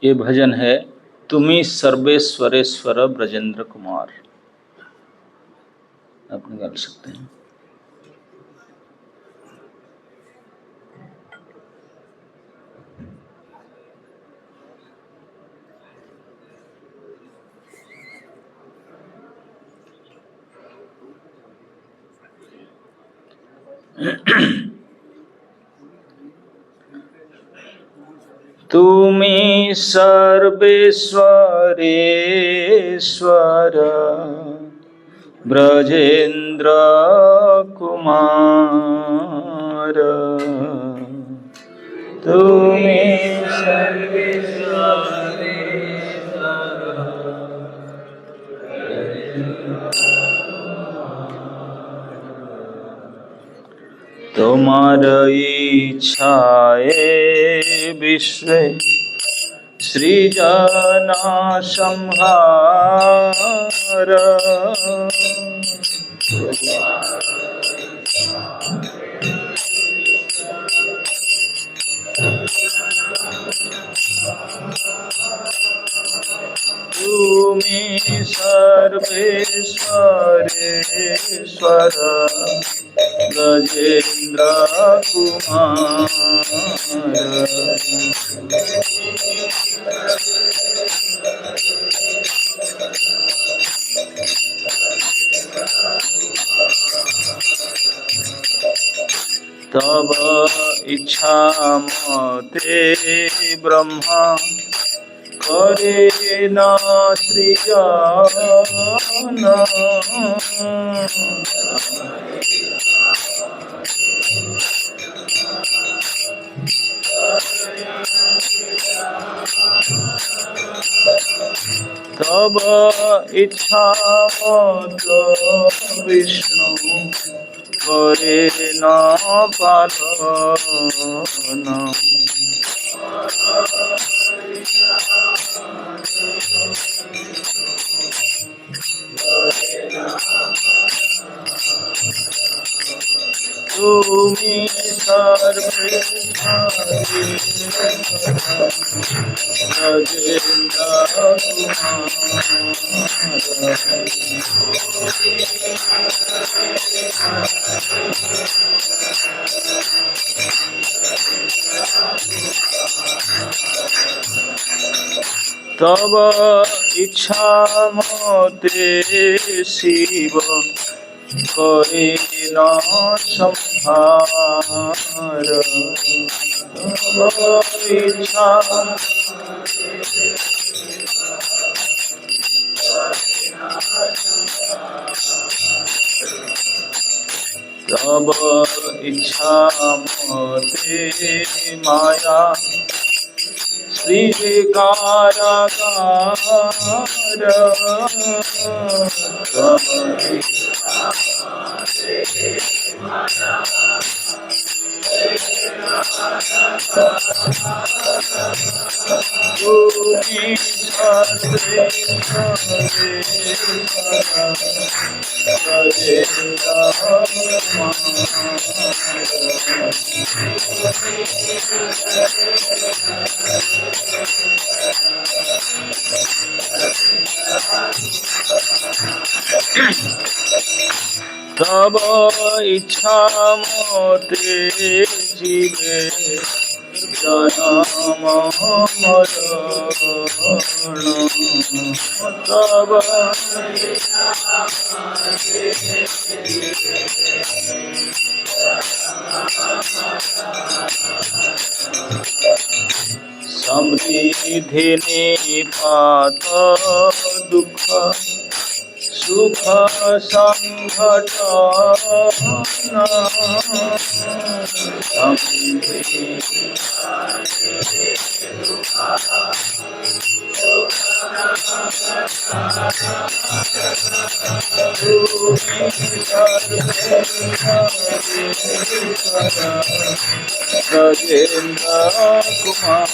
ये भजन है तुम्ही सर्वेश्वरेश्वर ब्रजेंद्र कुमार। आप निकाल सकते हैं। तुम्ही सर्वेश्वरेश्वर ब्रजेंद्र कुमार। तुम्ही तुम्हार इच्छाए विश्व सृजना संहार। तुम्ही सर्वेश्वरेश्वर ब्रजेंद्र कुमार। तब इच्छा मते ब्रह्मा करे न सृजन। तब इच्छा मत विष्णु करे न पालन। तुम्ही ब्रजेंद्र तब इच्छा मते शिव करे न संहार। तब इच्छा तब इच्छा मते माया श्रीकारागार। तुम्ही तब इच्छा मते जीवे जन्म मरण। तब समृद्धि निपात दुख सुख संघटन। ब्रजेंद्र कुमार।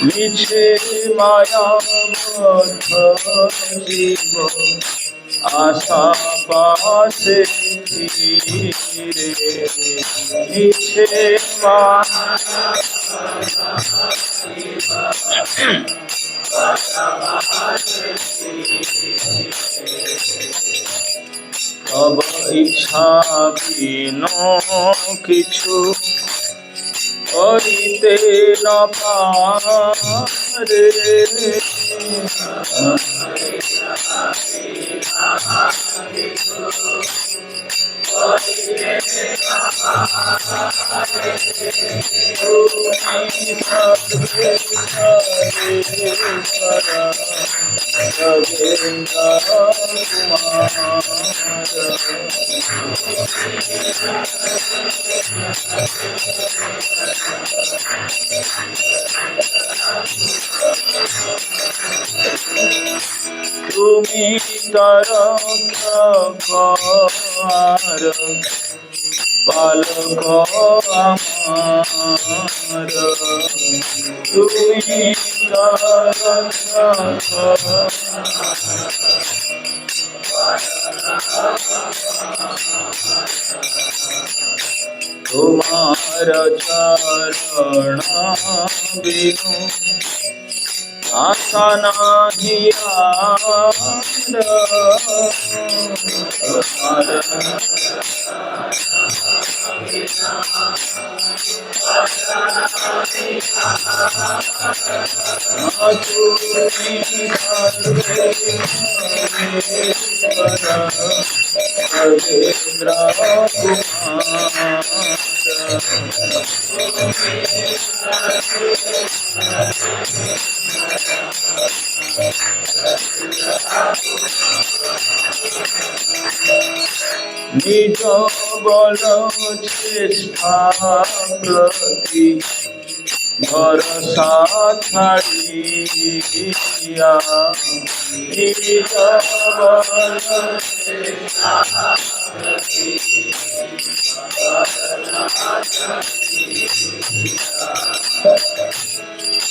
মিছে মায়াবদ্ধ জীব আশা পাশে ফিরে মিছে তব ইচ্ছা বিন কিছু করিতে না পারে তুমি তার পালক আমার তুমি তোমার চরণ বিনু আশা নাহি রবীন্দ্র নিজ বল চেষ্টা প্রতি ভরসা ছাড়িয়া নিজ বল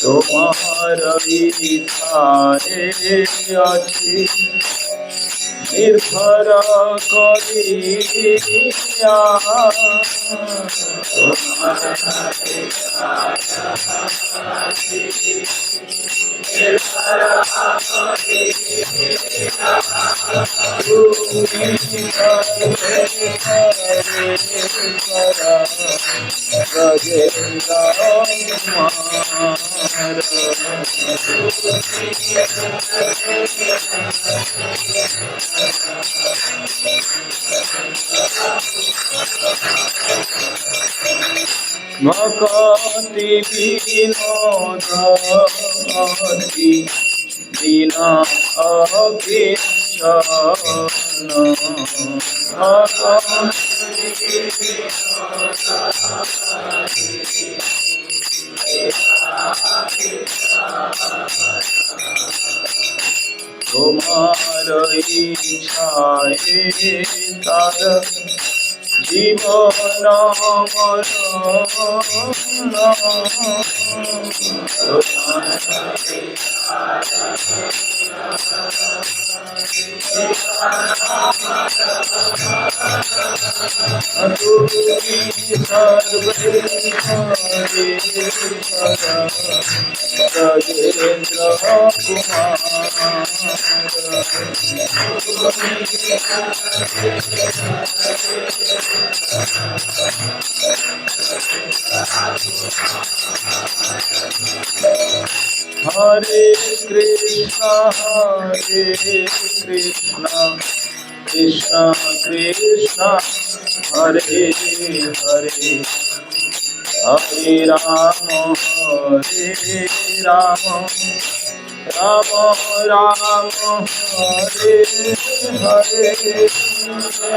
তোমার ইচ্ছায় আছি নির্ভর করিয়া ভকতি বিনোদী বিনা অকিঞ্চন তোমার ইচ্ছায় তার জীবন রাজেন্দ্র হরে Krishna Krishna Krishna Hare Hare Hare Ram Ram Ram Hare Hare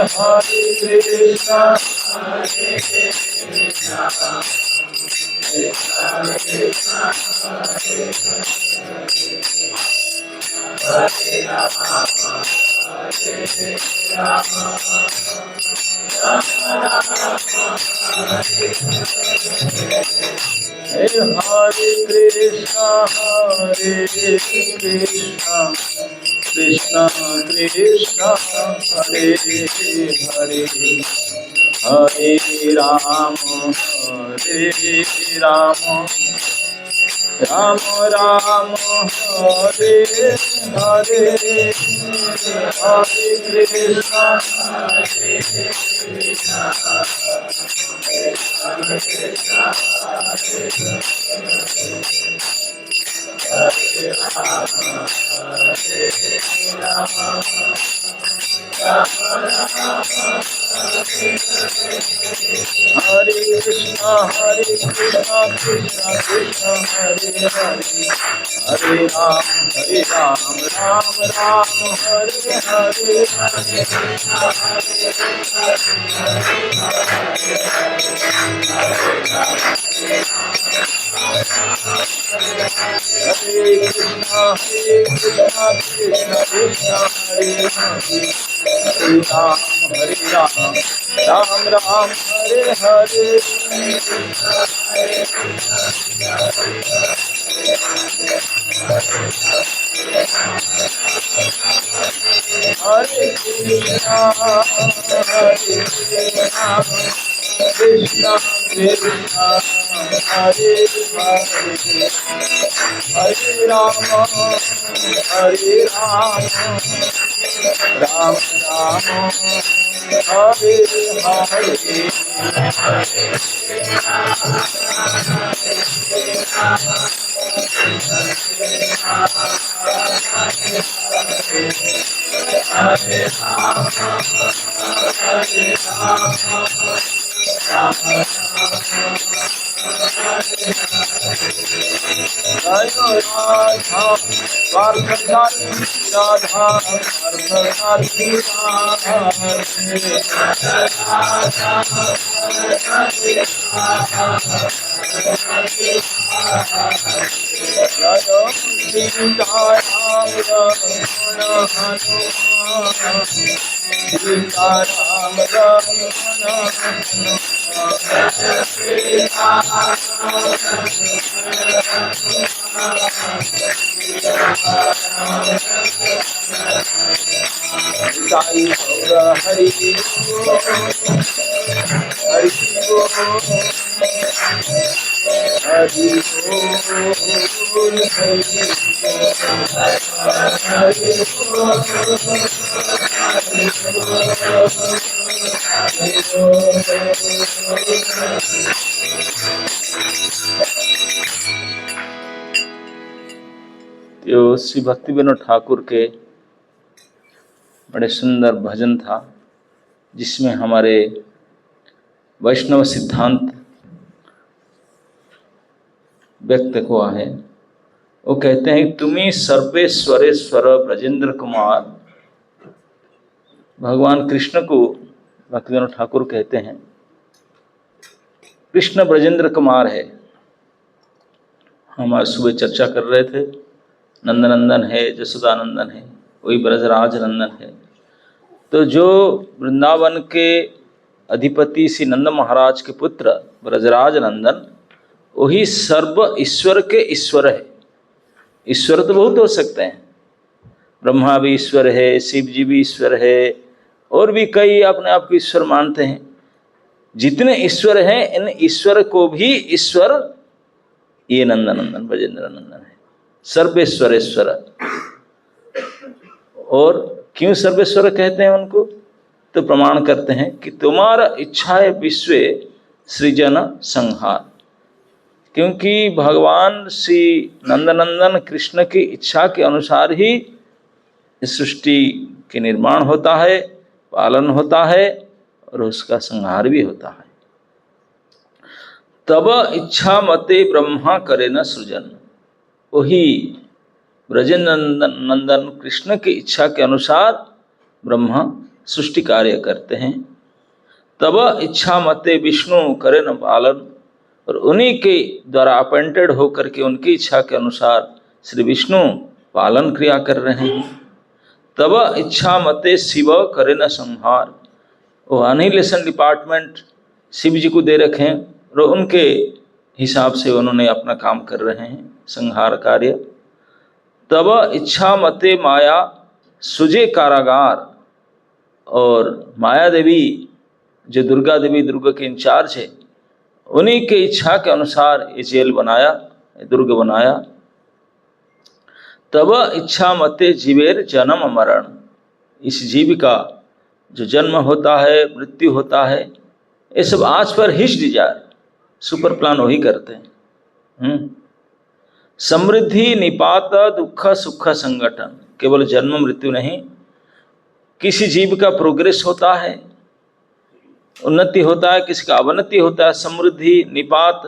Hare Krishna Hare Krishna, Krishna Krishna, Hare Hare, Hare Ram, Ram Ram, Hare Hare, Hare Krishna, Hare Krishna, Krishna Krishna, Hare Hare, Hare Ram, Ram Ram, Hare Hare, Hare Krishna, Krishna Krishna, Hare Hare, Hare Ram, Ram Ram, Hare Hare, Hare Krishna, Krishna Krishna, Hare Hare, Hare Ram, Ram Ram, Hare Hare. तो श्री भक्ति विनोद ठाकुर के बड़े सुंदर भजन था जिसमें हमारे वैष्णव सिद्धांत व्यक्त हुआ है। वो कहते हैं तुम्ही सर्वेश्वरेश्वर ब्रजेंद्र कुमार। भगवान कृष्ण को भक्ति विनोद ठाकुर कहते हैं। कृष्ण ब्रजेंद्र कुमार है। हम आज सुबह चर्चा कर रहे थे, नंदनंदन है, जसोदानंदन है, वही ब्रजराज नंदन है। तो जो वृंदावन के अधिपति श्री नंद महाराज के पुत्र ब्रजराज नंदन, वही सर्व ईश्वर के ईश्वर है। ईश्वर तो बहुत हो सकते हैं, ब्रह्मा भी ईश्वर है, शिव जी भी ईश्वर है, और भी कई अपने आप को ईश्वर मानते हैं। जितने ईश्वर हैं, इन ईश्वर को भी ईश्वर ये नंदनंदन ब्रजेंद्र नंदन है, सर्वेश्वरेश्वर। और क्यों सर्वेश्वर कहते हैं उनको? तो प्रमाण करते हैं कि तुम्हारा इच्छा है विश्व सृजन संहार। क्योंकि भगवान श्री नंदनंदन कृष्ण की इच्छा के अनुसार ही इस सृष्टि के निर्माण होता है, पालन होता है और उसका संहार भी होता है। तब इच्छा मते ब्रह्मा करे न सृजन। वही ब्रजेंद्र नंदन कृष्ण की इच्छा के अनुसार ब्रह्मा सृष्टि कार्य करते हैं। तब इच्छा मते विष्णु करे न पालन। और उन्हीं के द्वारा अपॉइंटेड होकर के उनकी इच्छा के अनुसार श्री विष्णु पालन क्रिया कर रहे हैं। तब इच्छा मते शिव करे न संहार। वो अनिहिलेशन डिपार्टमेंट शिव जी को दे रखे हैं और उनके हिसाब से उन्होंने अपना काम कर रहे हैं, संहार कार्य। तब इच्छा मते माया सुजे कारागार, और माया देवी जो दुर्गा देवी, दुर्गा के इंचार्ज है, उन्हीं के इच्छा के अनुसार ये जेल बनाया, दुर्ग बनाया। तब इच्छा मते जीवेर जन्म मरण, इस जीव का जो जन्म होता है, मृत्यु होता है, ये सब आज पर हिज डिजायर, सुपर प्लान वही करते हैं। समृद्धि निपात दुख सुख संगठन, केवल जन्म मृत्यु नहीं, किसी जीव का प्रोग्रेस होता है, उन्नति होता है, किसी का अवनति होता है। समृद्धि, निपात,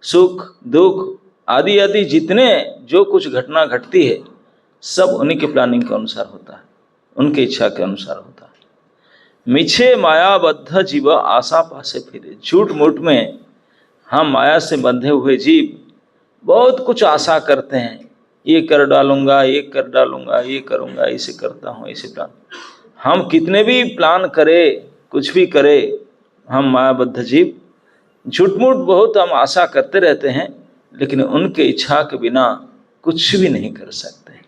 सुख, दुख आदि आदि जितने जो कुछ घटना घटती है सब उन्हीं के प्लानिंग के अनुसार होता है, उनके इच्छा के अनुसार होता है। मिछे मायाबद्ध जीव आशा पासे फिरे, झूठ मूठ में हम माया से बंधे हुए जीव बहुत कुछ आशा करते हैं, ये कर डालूंगा, ये कर डालूंगा, ये करूंगा, इसे करता हूँ, इसे प्लान। हम कितने भी प्लान करें, कुछ भी करें, हम मायाबद्ध जीव झूठ-मूठ बहुत हम आशा करते रहते हैं, लेकिन उनके इच्छा के बिना कुछ भी नहीं कर सकते,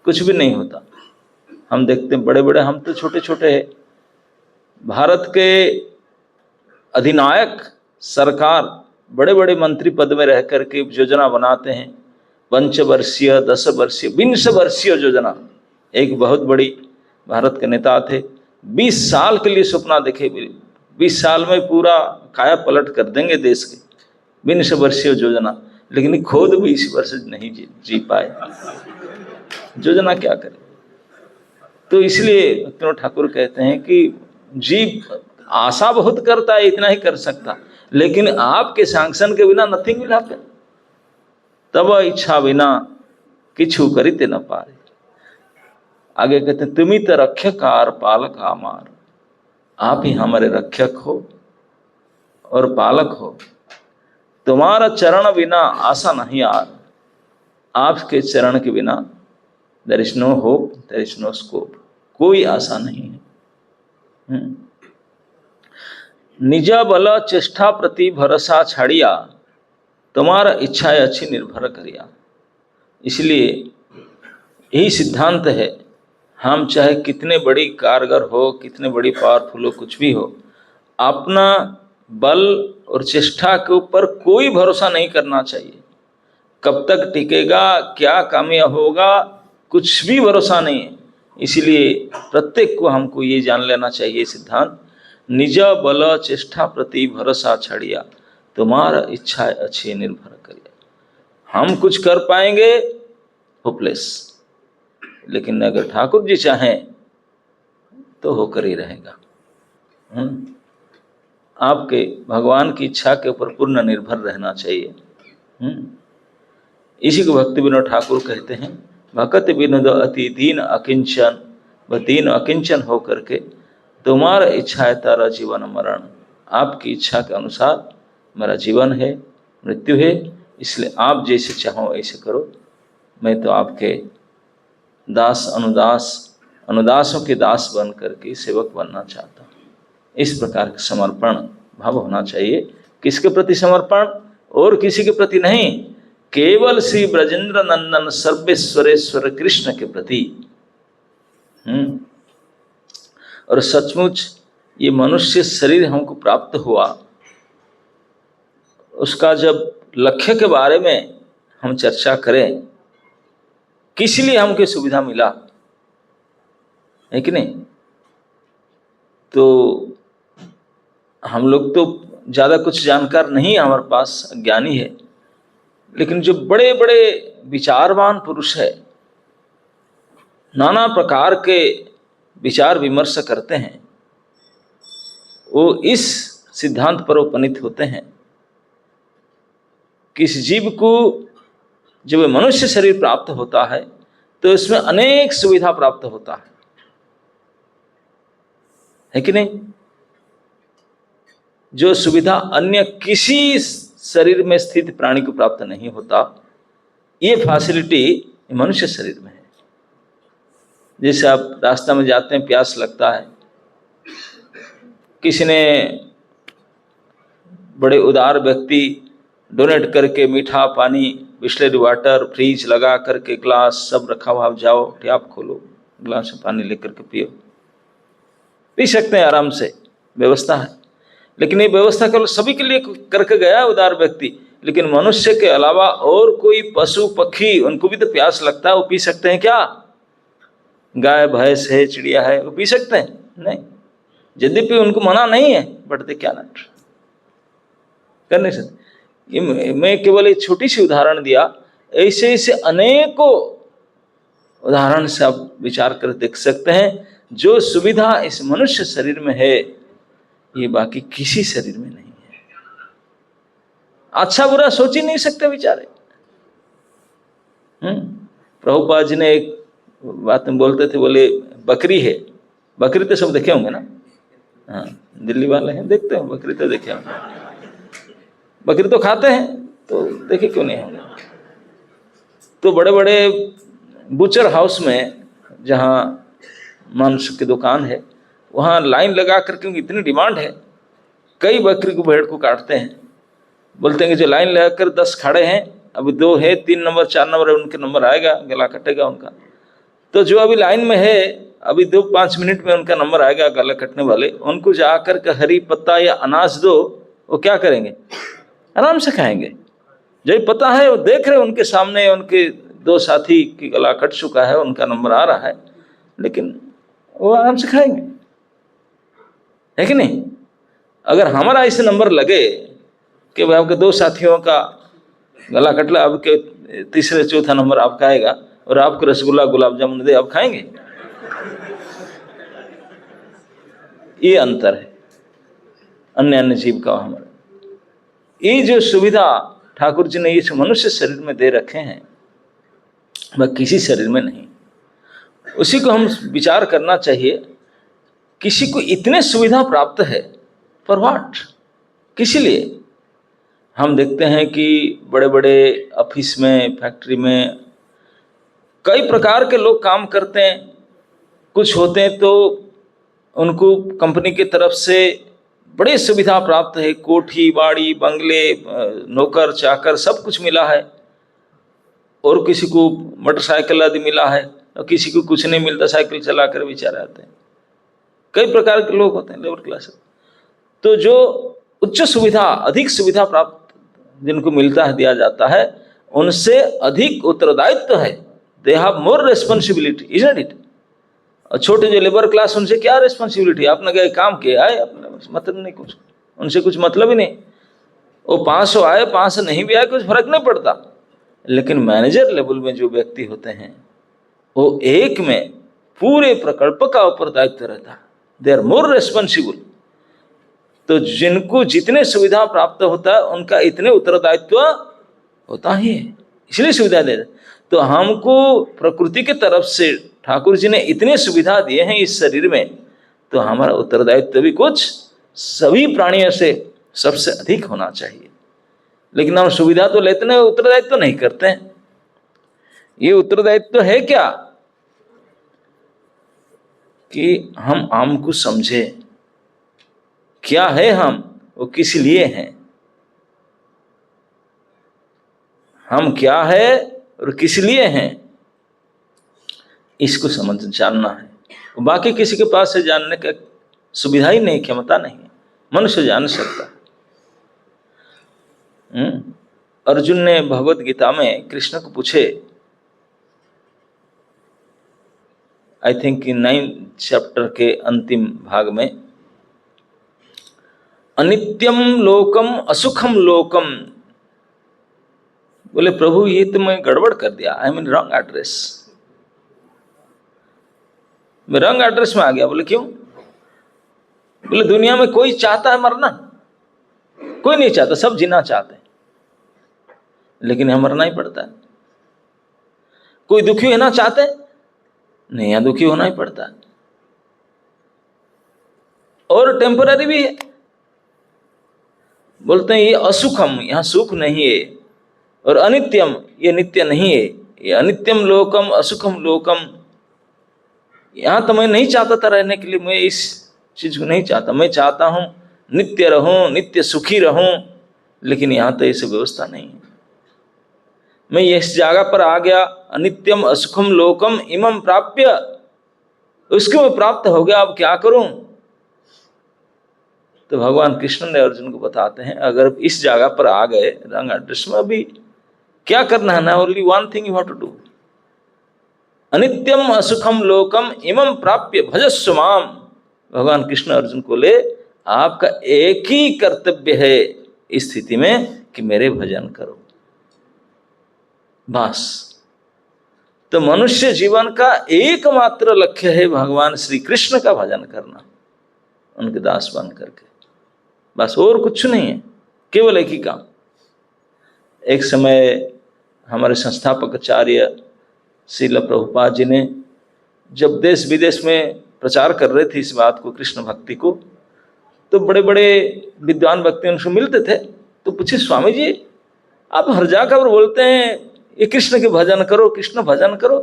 कुछ भी नहीं होता। हम देखते हैं बड़े बड़े, हम तो छोटे छोटे हैं, भारत के अधिनायक सरकार बड़े बड़े मंत्री पद में रह करके योजना बनाते हैं, 5 वर्षीय, 10 वर्षीय, 20 वर्षीय योजना। एक बहुत बड़ी भारत के नेता थे, 20 साल के लिए सपना देखे, 20 साल में पूरा काया पलट कर देंगे देश के, 20 वर्षीय योजना, लेकिन खुद 20 वर्ष नहीं जी पाए, योजना क्या करे। तो इसलिए विनोद ठाकुर कहते हैं कि जीव आशा बहुत करता है, इतना ही कर सकता, लेकिन आपके सैंक्शन के बिना नथिंग विल हैपन। तब इच्छा बिना किछु करिते न पारे। आगे कहते हैं तुमी तो रक्षकार पालक आमार, आप ही हमारे रक्षक हो और पालक हो। तुम्हारा चरण बिना आशा नहीं यार, आपके चरण के बिना there is no hope, there is no scope, कोई आशा नहीं है। निजा बल चेष्टा प्रति भरोसा छाड़िया, तुम्हारा इच्छा अच्छी निर्भर करिया। इसलिए यही सिद्धांत है, हम चाहे कितने बड़ी कारगर हो, कितने बड़ी पावरफुल हो, कुछ भी हो, अपना बल और चेष्टा के ऊपर कोई भरोसा नहीं करना चाहिए। कब तक टिकेगा, क्या कामयाब होगा, कुछ भी भरोसा नहीं है। इसलिए प्रत्येक को हमको ये जान लेना चाहिए सिद्धांत, निज बल चेष्टा प्रति भरोसा छड़िया, तुम्हारा इच्छा अच्छी निर्भर करिया। हम कुछ कर पाएंगे होपलेस, लेकिन अगर ठाकुर जी चाहें तो होकर ही रहेगा। आपके भगवान की इच्छा के ऊपर पूर्ण निर्भर रहना चाहिए। इसी को भक्ति विनोद ठाकुर कहते हैं, भक्त विनोद अति दीन अकिंचन, वह दीन अकिंचन हो करके तुम्हारा इच्छा है तारा जीवन मरण, आपकी इच्छा के अनुसार मेरा जीवन है, मृत्यु है, इसलिए आप जैसे चाहो ऐसे करो। मैं तो आपके दास अनुदास, अनुदासों के दास बन करके सेवक बनना चाहता हूँ। इस प्रकार का समर्पण भाव होना चाहिए। किसके प्रति समर्पण? और किसी के प्रति नहीं, केवल श्री ब्रजेंद्र नंदन सर्वेश्वरेश्वर कृष्ण के प्रति। और सचमुच ये मनुष्य शरीर हमको प्राप्त हुआ, उसका जब लक्ष्य के बारे में हम चर्चा करें, किस लिए हमको सुविधा मिला है कि नहीं, तो हम लोग तो ज़्यादा कुछ जानकार नहीं है, हमारे पास ज्ञानी है, लेकिन जो बड़े बड़े विचारवान पुरुष है, नाना प्रकार के विचार विमर्श करते हैं, वो इस सिद्धांत पर उपनीत होते हैं कि इस जीव को जब मनुष्य शरीर प्राप्त होता है तो इसमें अनेक सुविधा प्राप्त होता है कि नहीं। जो सुविधा अन्य किसी शरीर में स्थित प्राणी को प्राप्त नहीं होता, ये फैसिलिटी मनुष्य शरीर में है। जैसे आप रास्ता में जाते हैं, प्यास लगता है, किसी ने, बड़े उदार व्यक्ति डोनेट करके मीठा पानी, बिस्लरी वाटर, फ्रीज लगा करके ग्लास सब रखा हुआ, आप जाओ टैप खोलो, ग्लास में पानी लेकर के पियो, पी सकते हैं आराम से, व्यवस्था है। लेकिन ये व्यवस्था केवल सभी के लिए करके गया उदार व्यक्ति, लेकिन मनुष्य के अलावा और कोई पशु पक्षी, उनको भी तो प्यास लगता है, वो पी सकते हैं क्या? गाय भैंस है, चिड़िया है, वो पी सकते हैं? नहीं। यद्यपि उनको मना नहीं है, बट दे क्या नॉट, कर नहीं सकते। ये मैं केवल एक छोटी सी उदाहरण दिया, ऐसे ऐसे अनेकों उदाहरण से आप विचार कर देख सकते हैं। जो सुविधा इस मनुष्य शरीर में है, ये बाकी किसी शरीर में नहीं है। अच्छा बुरा सोच ही नहीं सकते बेचारे। प्रभुपाद जी ने एक बात में बोलते थे, बोले बकरी है, बकरी तो सब देखे होंगे ना, हाँ दिल्ली वाले हैं, देखते हैं बकरी तो देखे होंगे, बकरी तो खाते हैं, तो देखे क्यों नहीं होंगे। तो बड़े बड़े बुचर हाउस में, जहाँ मांस की दुकान है, वहाँ लाइन लगा कर, क्योंकि इतनी डिमांड है, कई बकरी को भेड़ को काटते हैं। बोलते हैं कि जो लाइन लगाकर 10 खड़े हैं, अभी 2 है, 3 नंबर 4 नंबर है, उनके नंबर आएगा, गला कटेगा उनका। तो जो अभी लाइन में है, अभी 2-5 मिनट में उनका नंबर आएगा गला कटने वाले, उनको जाकर के हरी पत्ता या अनाज दो, वो क्या करेंगे? आराम से खाएंगे। जब पता है, वो देख रहे उनके सामने उनके 2 साथी की गला कट चुका है, उनका नंबर आ रहा है, लेकिन वो आराम से खाएंगे, है कि नहीं? अगर हमारा ऐसे नंबर लगे कि भाई आपके 2 साथियों का गला कट ला, अब के तीसरे चौथा नंबर आपका आएगा, और आपको रसगुल्ला गुलाब जामुन दे, आप खाएंगे? ये अंतर है अन्य अन्य जीव का हमारा। ये जो सुविधा ठाकुर जी ने इस मनुष्य शरीर में दे रखे हैं, वह किसी शरीर में नहीं। उसी को हम विचार करना चाहिए। किसी को इतने सुविधा प्राप्त है, फॉर व्हाट? किस लिए? हम देखते हैं कि बड़े बड़े ऑफिस में, फैक्ट्री में कई प्रकार के लोग काम करते हैं। कुछ होते हैं तो उनको कंपनी की तरफ से बड़ी सुविधा प्राप्त है, कोठी बाड़ी बंगले, नौकर चाकर सब कुछ मिला है, और किसी को मोटरसाइकिल आदि मिला है, और किसी को कुछ नहीं मिलता, साइकिल चला कर बेचारे आते हैं। कई प्रकार के लोग होते हैं, लेबर क्लास। तो जो उच्च सुविधा, अधिक सुविधा प्राप्त जिनको मिलता है, दिया जाता है, उनसे अधिक उत्तरदायित्व है। They have more responsibility, isn't it? और छोटे जो लेबर क्लास, उनसे क्या रेस्पॉन्सिबिलिटी? आपने क्या काम किया है, अपने मतलब नहीं, कुछ उनसे कुछ मतलब ही नहीं। वो 500 आए 500 नहीं भी आए, कुछ फर्क नहीं पड़ता। लेकिन मैनेजर लेवल में जो व्यक्ति होते हैं, वो एक में पूरे प्रकल्प का उत्तरदायित्व रहता है। They are more responsible. तो जिनको जितने सुविधा प्राप्त होता है, उनका इतने उत्तरदायित्व होता ही है, इसलिए सुविधा दे। तो हमको प्रकृति की तरफ से ठाकुर जी ने इतने सुविधा दिए हैं इस शरीर में, तो हमारा उत्तरदायित्व भी कुछ सभी प्राणियों से सबसे अधिक होना चाहिए। लेकिन हम सुविधा तो लेते हैं, उत्तरदायित्व नहीं करते हैं। ये उत्तरदायित्व है क्या? कि हम हमको समझे क्या है, हम वो किस लिए हैं, हम क्या है और किस लिए हैं, इसको समझ जानना है। बाकी किसी के पास से जानने का सुविधा ही नहीं, क्षमता नहीं है, मनुष्य जान सकता है। अर्जुन ने भगवत गीता में कृष्ण को पूछे, आई थिंक 9th चैप्टर के अंतिम भाग में, अनित्यम लोकम असुखम लोकम। बोले प्रभु ये तो मैं गड़बड़ कर दिया, आई मीन रॉन्ग एड्रेस, मैं रॉन्ग एड्रेस में आ गया। बोले क्यों? बोले दुनिया में कोई चाहता है मरना? कोई नहीं चाहता, सब जीना चाहते हैं, लेकिन यहाँ मरना ही पड़ता है। कोई दुखी होना चाहते हैं? नहीं, यहाँ दुखी होना ही पड़ता है। और टेम्पररी भी है। बोलते हैं ये असुखम, यहाँ सुख नहीं है, और अनित्यम, ये नित्य नहीं है। ये अनित्यम लोकम असुखम लोकम, यहाँ तो मैं नहीं चाहता था रहने के लिए, मैं इस चीज को नहीं चाहता। मैं चाहता हूँ नित्य रहूं, नित्य सुखी रहूं, लेकिन यहाँ तो ऐसी व्यवस्था नहीं है। मैं इस जगह पर आ गया, अनित्यम असुखम लोकम इमं प्राप्य, उसको मैं प्राप्त हो गया, अब क्या करूं? तो भगवान कृष्ण ने अर्जुन को बताते हैं, अगर इस जगह पर आ गए रंग एड्रेस में, अभी क्या करना है ना, only one thing you have to do, अनित्यम असुखम लोकम इमं प्राप्य भजस्व माम। भगवान कृष्ण अर्जुन को ले, आपका एक ही कर्तव्य है इस स्थिति में कि मेरे भजन करो, बस। तो मनुष्य जीवन का एकमात्र लक्ष्य है भगवान श्री कृष्ण का भजन करना, उनके दास बन करके, बस और कुछ नहीं है, केवल एक ही काम। एक समय हमारे संस्थापक आचार्य श्रील प्रभुपाद जी ने जब देश विदेश में प्रचार कर रहे थे इस बात को, कृष्ण भक्ति को, तो बड़े बड़े विद्वान व्यक्ति उनसे मिलते थे, तो पूछे, स्वामी जी आप हर जगह बोलते हैं ये कृष्ण के भजन करो, कृष्ण भजन करो,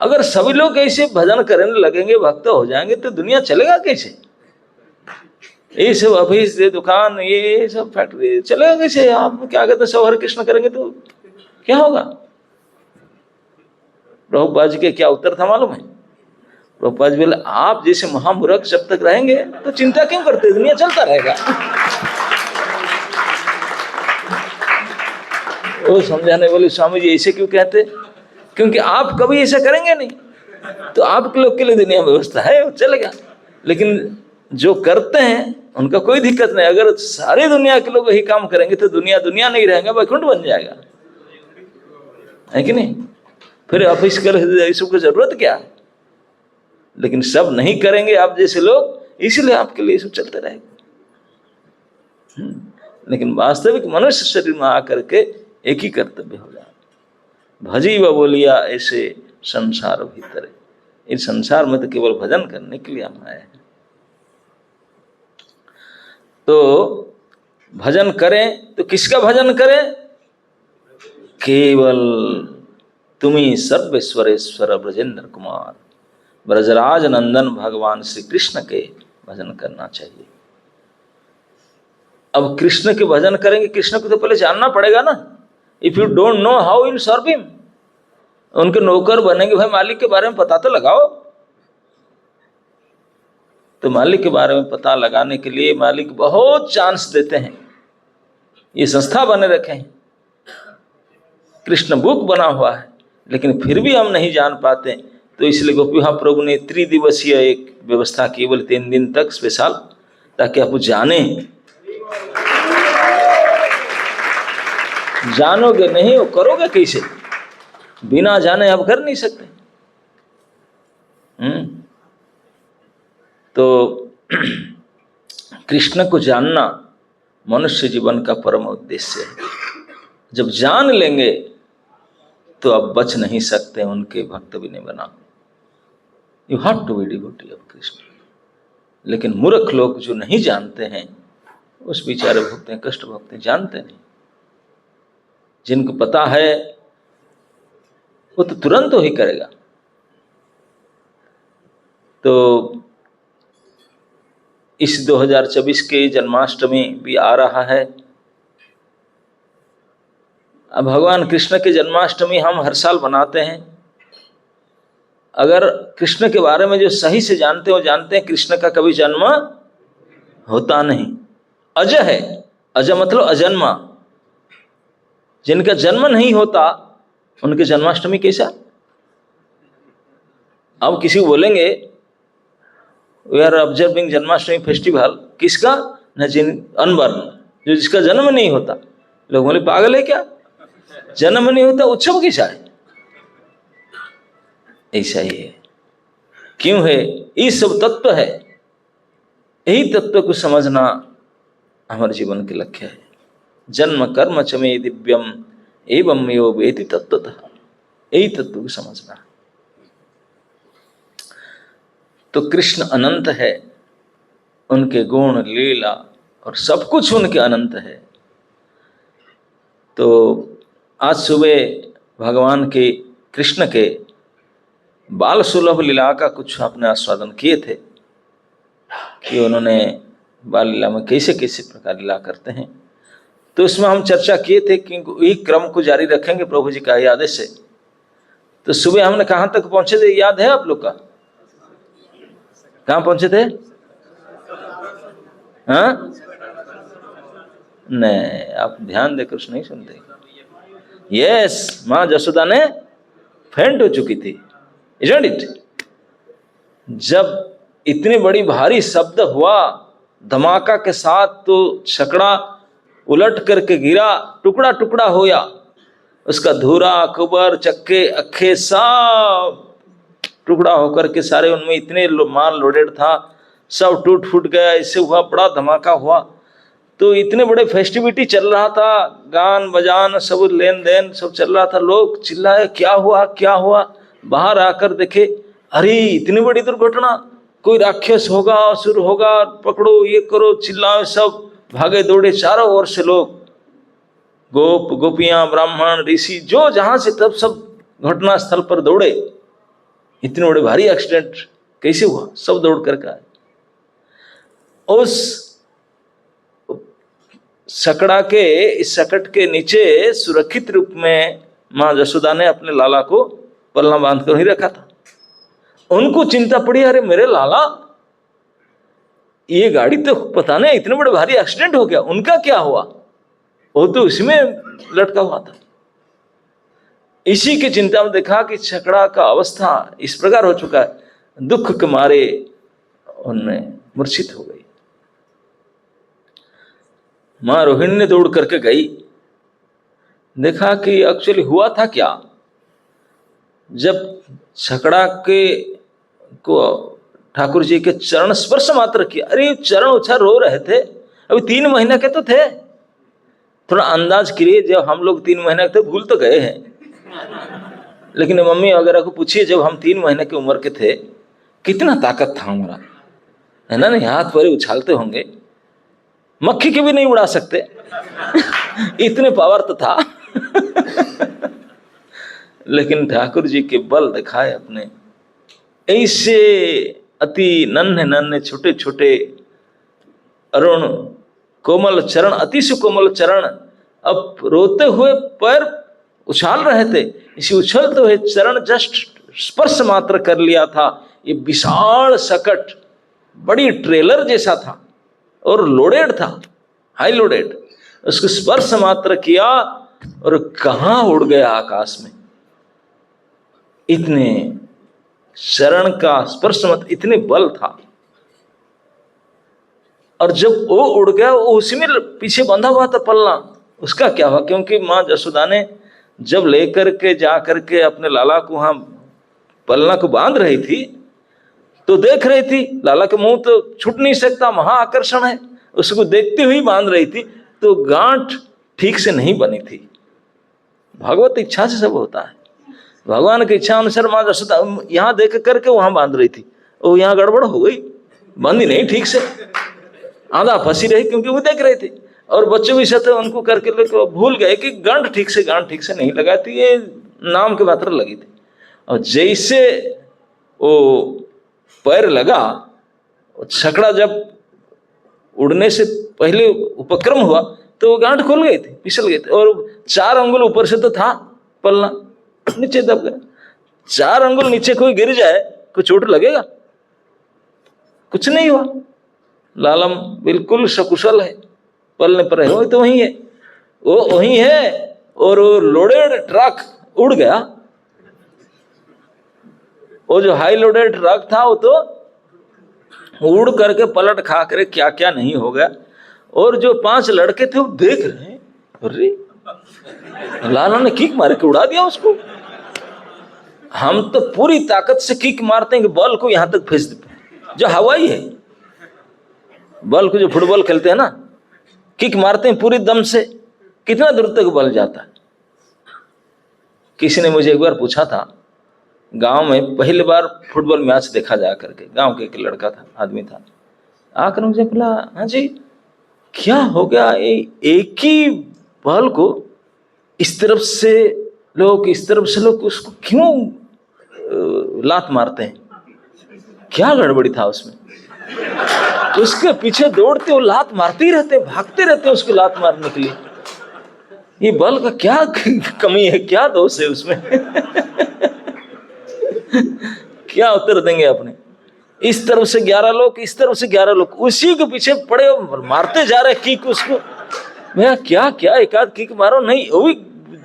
अगर सभी लोग ऐसे भजन करने लगेंगे, भक्त हो जाएंगे, तो दुनिया चलेगा कैसे? ये सब ऑफिस, ये दुकान, ये सब फैक्ट्री चलेगा कैसे? आप क्या कहते हैं, सब हरे कृष्ण करेंगे तो क्या होगा? प्रभुपाद जी के क्या उत्तर था मालूम है? प्रभुपाद जी बोले, आप जैसे महामूर्ख जब तक रहेंगे तो चिंता क्यों करते, दुनिया चलता रहेगा। वो समझाने बोले, स्वामी जी ऐसे क्यों कहते? क्योंकि आप कभी ऐसा करेंगे नहीं, तो आप लोग के लिए दुनिया व्यवस्था है, वो चलेगा। लेकिन जो करते हैं उनका कोई दिक्कत नहीं। अगर सारी दुनिया के लोग यही काम करेंगे तो दुनिया दुनिया नहीं रहेगा, वैकुंठ बन जाएगा, है कि नहीं? फिर ऑफिस कर सबको जरूरत क्या है? लेकिन सब नहीं करेंगे आप जैसे लोग, इसलिए आपके लिए सब चलते रहेगा। लेकिन वास्तविक मनुष्य शरीर में आकर के एक ही कर्तव्य हो जाए, भजी व बोलिया ऐसे संसार भीतर। इस संसार में तो केवल भजन करने के लिए हम आए हैं। तो भजन करें तो किसका भजन करें? केवल तुम्ही सर्वेश्वरेश्वर ब्रजेंद्र कुमार ब्रजराज नंदन भगवान श्री कृष्ण के भजन करना चाहिए। अब कृष्ण के भजन करेंगे, कृष्ण को तो पहले जानना पड़ेगा ना। If you don't know how you serve him, उनके नौकर बनेंगे, भाई मालिक के बारे में पता तो लगाओ। तो मालिक के बारे में पता लगाने के लिए मालिक बहुत चांस देते हैं, ये संस्था बने रखे हैं, कृष्ण बुक बना हुआ है, लेकिन फिर भी हम नहीं जान पाते। तो इसलिए गोपीहा प्रभु ने त्रिदिवसीय एक व्यवस्था की, केवल 3 दिन तक स्पेशल, ताकि आप जाने। जानोगे नहीं वो करोगे कैसे? बिना जाने आप कर नहीं सकते। तो कृष्ण को जानना मनुष्य जीवन का परम उद्देश्य है। जब जान लेंगे तो आप बच नहीं सकते, उनके भक्त भी नहीं बना। You have to be devotee of Krishna. लेकिन मूर्ख लोग जो नहीं जानते हैं, उस बेचारे भुगते हैं, कष्ट भुगते हैं, जानते नहीं। जिनको पता है वो तो तुरंत ही करेगा। तो इस 2024 के जन्माष्टमी भी आ रहा है। अब भगवान कृष्ण के जन्माष्टमी हम हर साल मनाते हैं। अगर कृष्ण के बारे में जो सही से जानते हैं, वो जानते हैं कृष्ण का कभी जन्म होता नहीं, अज है। अज मतलब अजन्मा। जिनका जन्म नहीं होता उनके जन्माष्टमी कैसा? अब किसी को बोलेंगे we are observing Janmashtami festival, किसका? न जिन अनबर्न, जो जिसका जन्म नहीं होता। लोग बोले पागल है क्या, जन्म नहीं होता उत्सव कैसा है? ऐसा ही है। क्यों है? ये सब तत्व है। यही तत्व को समझना हमारे जीवन के लक्ष्य है। जन्म कर्म च मे दिव्यम एवं यो वेति तत्वतः, यही तत्व को समझना। तो कृष्ण अनंत है, उनके गुण लीला और सब कुछ उनके अनंत है। तो आज सुबह भगवान के कृष्ण के बाल सुलभ लीला का कुछ आपने आस्वादन किए थे कि उन्होंने बाल लीला में कैसे कैसे प्रकार लीला करते हैं। तो इसमें हम चर्चा किए थे कि यही क्रम को जारी रखेंगे प्रभु जी का आदेश से। तो सुबह हमने कहां तक पहुंचे थे, याद है आप लोग का? कहां पहुंचे थे? हाँ नहीं, आप ध्यान देकर नहीं सुनते। यस, मां जसोदा ने फेंट हो चुकी थी, isn't it? जब इतनी बड़ी भारी शब्द हुआ धमाका के साथ, तो छकड़ा उलट करके गिरा, टुकड़ा टुकड़ा होया, उसका धूरा कुबर चक्के अखे सब टुकड़ा होकर के सारे, उनमें इतने माल लोडेड था, सब टूट फूट गया। इससे हुआ, बड़ा धमाका हुआ। तो इतने बड़े फेस्टिविटी चल रहा था, गान बजान सब लेन देन सब चल रहा था। लोग चिल्लाए क्या हुआ क्या हुआ। बाहर आकर देखे, अरे इतनी बड़ी दुर्घटना, कोई राक्षस होगा, असुर होगा, पकड़ो ये करो, चिल्लाए, सब भागे दौड़े चारों ओर से लोग, गोप गोपियां ब्राह्मण ऋषि जो जहां से तब सब घटना स्थल पर दौड़े। इतने बड़े भारी एक्सीडेंट कैसे हुआ, सब दौड़ करके आए। उस सकड़ा के, इस सकट के नीचे सुरक्षित रूप में मां जसोदा ने अपने लाला को पलना बांध कर ही रखा था। उनको चिंता पड़ी, अरे मेरे लाला, ये गाड़ी तो पता नहीं इतने बड़े भारी एक्सीडेंट हो गया, उनका क्या हुआ? वो तो इसमें लटका हुआ था। इसी की चिंता में देखा कि छकड़ा का अवस्था इस प्रकार हो चुका है, दुख के मारे उनमें मूर्छित हो गई। मां रोहिणी ने दौड़ करके गई, देखा कि एक्चुअली हुआ था क्या। जब छकड़ा के को ठाकुर जी के चरण स्पर्श मात्र किया, अरे चरण उछार रो रहे थे, अभी 3 महीने के तो थे। थोड़ा अंदाज करिए, जब हम लोग 3 महीने के थे, भूल तो गए हैं, लेकिन मम्मी वगैरह को पूछिए, जब हम 3 महीने की उम्र के थे कितना ताकत था हमारा, है ना? नहीं, हाथ पैर उछालते होंगे, मक्खी के भी नहीं उड़ा सकते इतने पावर तो था लेकिन ठाकुर जी के बल दिखाए अपने। ऐसे अति नन्हे नन्हे छोटे छोटे अरुण कोमल चरण, अति से कोमल चरण, अब रोते हुए पैर उछाल रहे थे। इसी उछलते हुए चरण जस्ट स्पर्श मात्र कर लिया था। ये विशाल सकट बड़ी ट्रेलर जैसा था और लोडेड था, हाई लोडेड। उसको स्पर्श मात्र किया और कहां उड़ गया आकाश में। इतने शरण का स्पर्श मत, इतने बल था। और जब वो उड़ गया, वो उसी में पीछे बंधा हुआ था पलना, उसका क्या हुआ? क्योंकि मां जसोदा ने जब लेकर के जा करके अपने लाला को वहां पलना को बांध रही थी, तो देख रही थी लाला के मुंह तो छूट नहीं सकता, महाआकर्षण है, उसको देखते हुए बांध रही थी, तो गांठ ठीक से नहीं बनी थी। भगवत इच्छा से सब होता है, भगवान की इच्छा अनुसार मां जसोदा यहां देख करके वहां बांध रही थी, वो यहां गड़बड़ हो गई, बांधी नहीं ठीक से, आधा फंसी रही, क्योंकि वो देख रहे थे। और बच्चों भी साथ उनको करके भूल गए कि गांठ ठीक से नहीं लगा थी, ये नाम के मात्र लगी थी। और जैसे वो पैर लगा, छकड़ा जब उड़ने से पहले उपक्रम हुआ तो वो गांठ खुल गई थी, फिसल गई थी। और 4 अंगुल ऊपर से तो था पलना, नीचे दब गया। 4 अंगुल नीचे कोई गिर जाए, कोई चोट लगेगा? कुछ नहीं हुआ। लालम बिल्कुल सकुशल है, पलने पर है, वो तो वही है, वो वही है। और वो लोडेड ट्रक उड़ गया, वो जो हाई लोडेड ट्रक था वो तो उड़ करके पलट खा करे क्या क्या नहीं हो गया। और जो 5 लड़के थे वो देख रहे हैं, अरे लाला ने किक मार के उड़ा दिया उसको। हम तो पूरी ताकत से किक मारते हैं कि बॉल को यहां तक भेज देते, जो हवाई है बॉल को, जो फुटबॉल खेलते हैं ना, किक मारते हैं पूरी दम से, कितना दूर तक बॉल जाता है। किसी ने मुझे एक बार पूछा था, गांव में पहली बार फुटबॉल मैच देखा जा करके, गांव के एक लड़का था, आदमी था, आकर मुझे बोला, हाँ जी क्या हो गया, एक ही बॉल को इस तरफ से लोग, इस तरफ से लोग उसको क्यों लात मारते हैं, क्या गड़बड़ी था उसमें? तो उसके पीछे दौड़ते, वो लात मारते ही रहते, भागते रहते उसको लात मारने के लिए। ये बल का क्या कमी है, क्या दोष है उसमें? क्या उत्तर देंगे अपने? इस तरफ से 11 लोग, इस तरफ से 11 लोग, उसी के पीछे पड़े मारते जा रहे किक उसको। मैं क्या क्या एक आध किक मारो, नहीं वो भी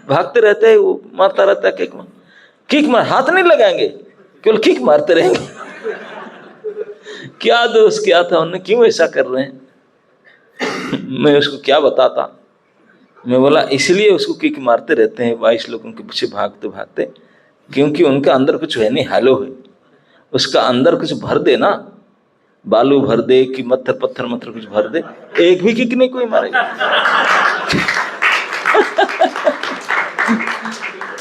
भागते रहते हैं, वो मारता रहता है किक मार, हाथ नहीं लगाएंगे, केवल किक मारते रहेंगे। क्या दोष क्या था उन्हें, क्यों ऐसा कर रहे हैं? मैं उसको क्या बताता? मैं बोला इसलिए उसको किक मारते रहते हैं 22 लोगों के पीछे भागते भागते, क्योंकि उनका अंदर कुछ है नहीं, हैलो है, उसका अंदर कुछ भर दे ना, बालू भर दे कि पत्थर कुछ भर दे, एक भी किक नहीं कोई मारेगा।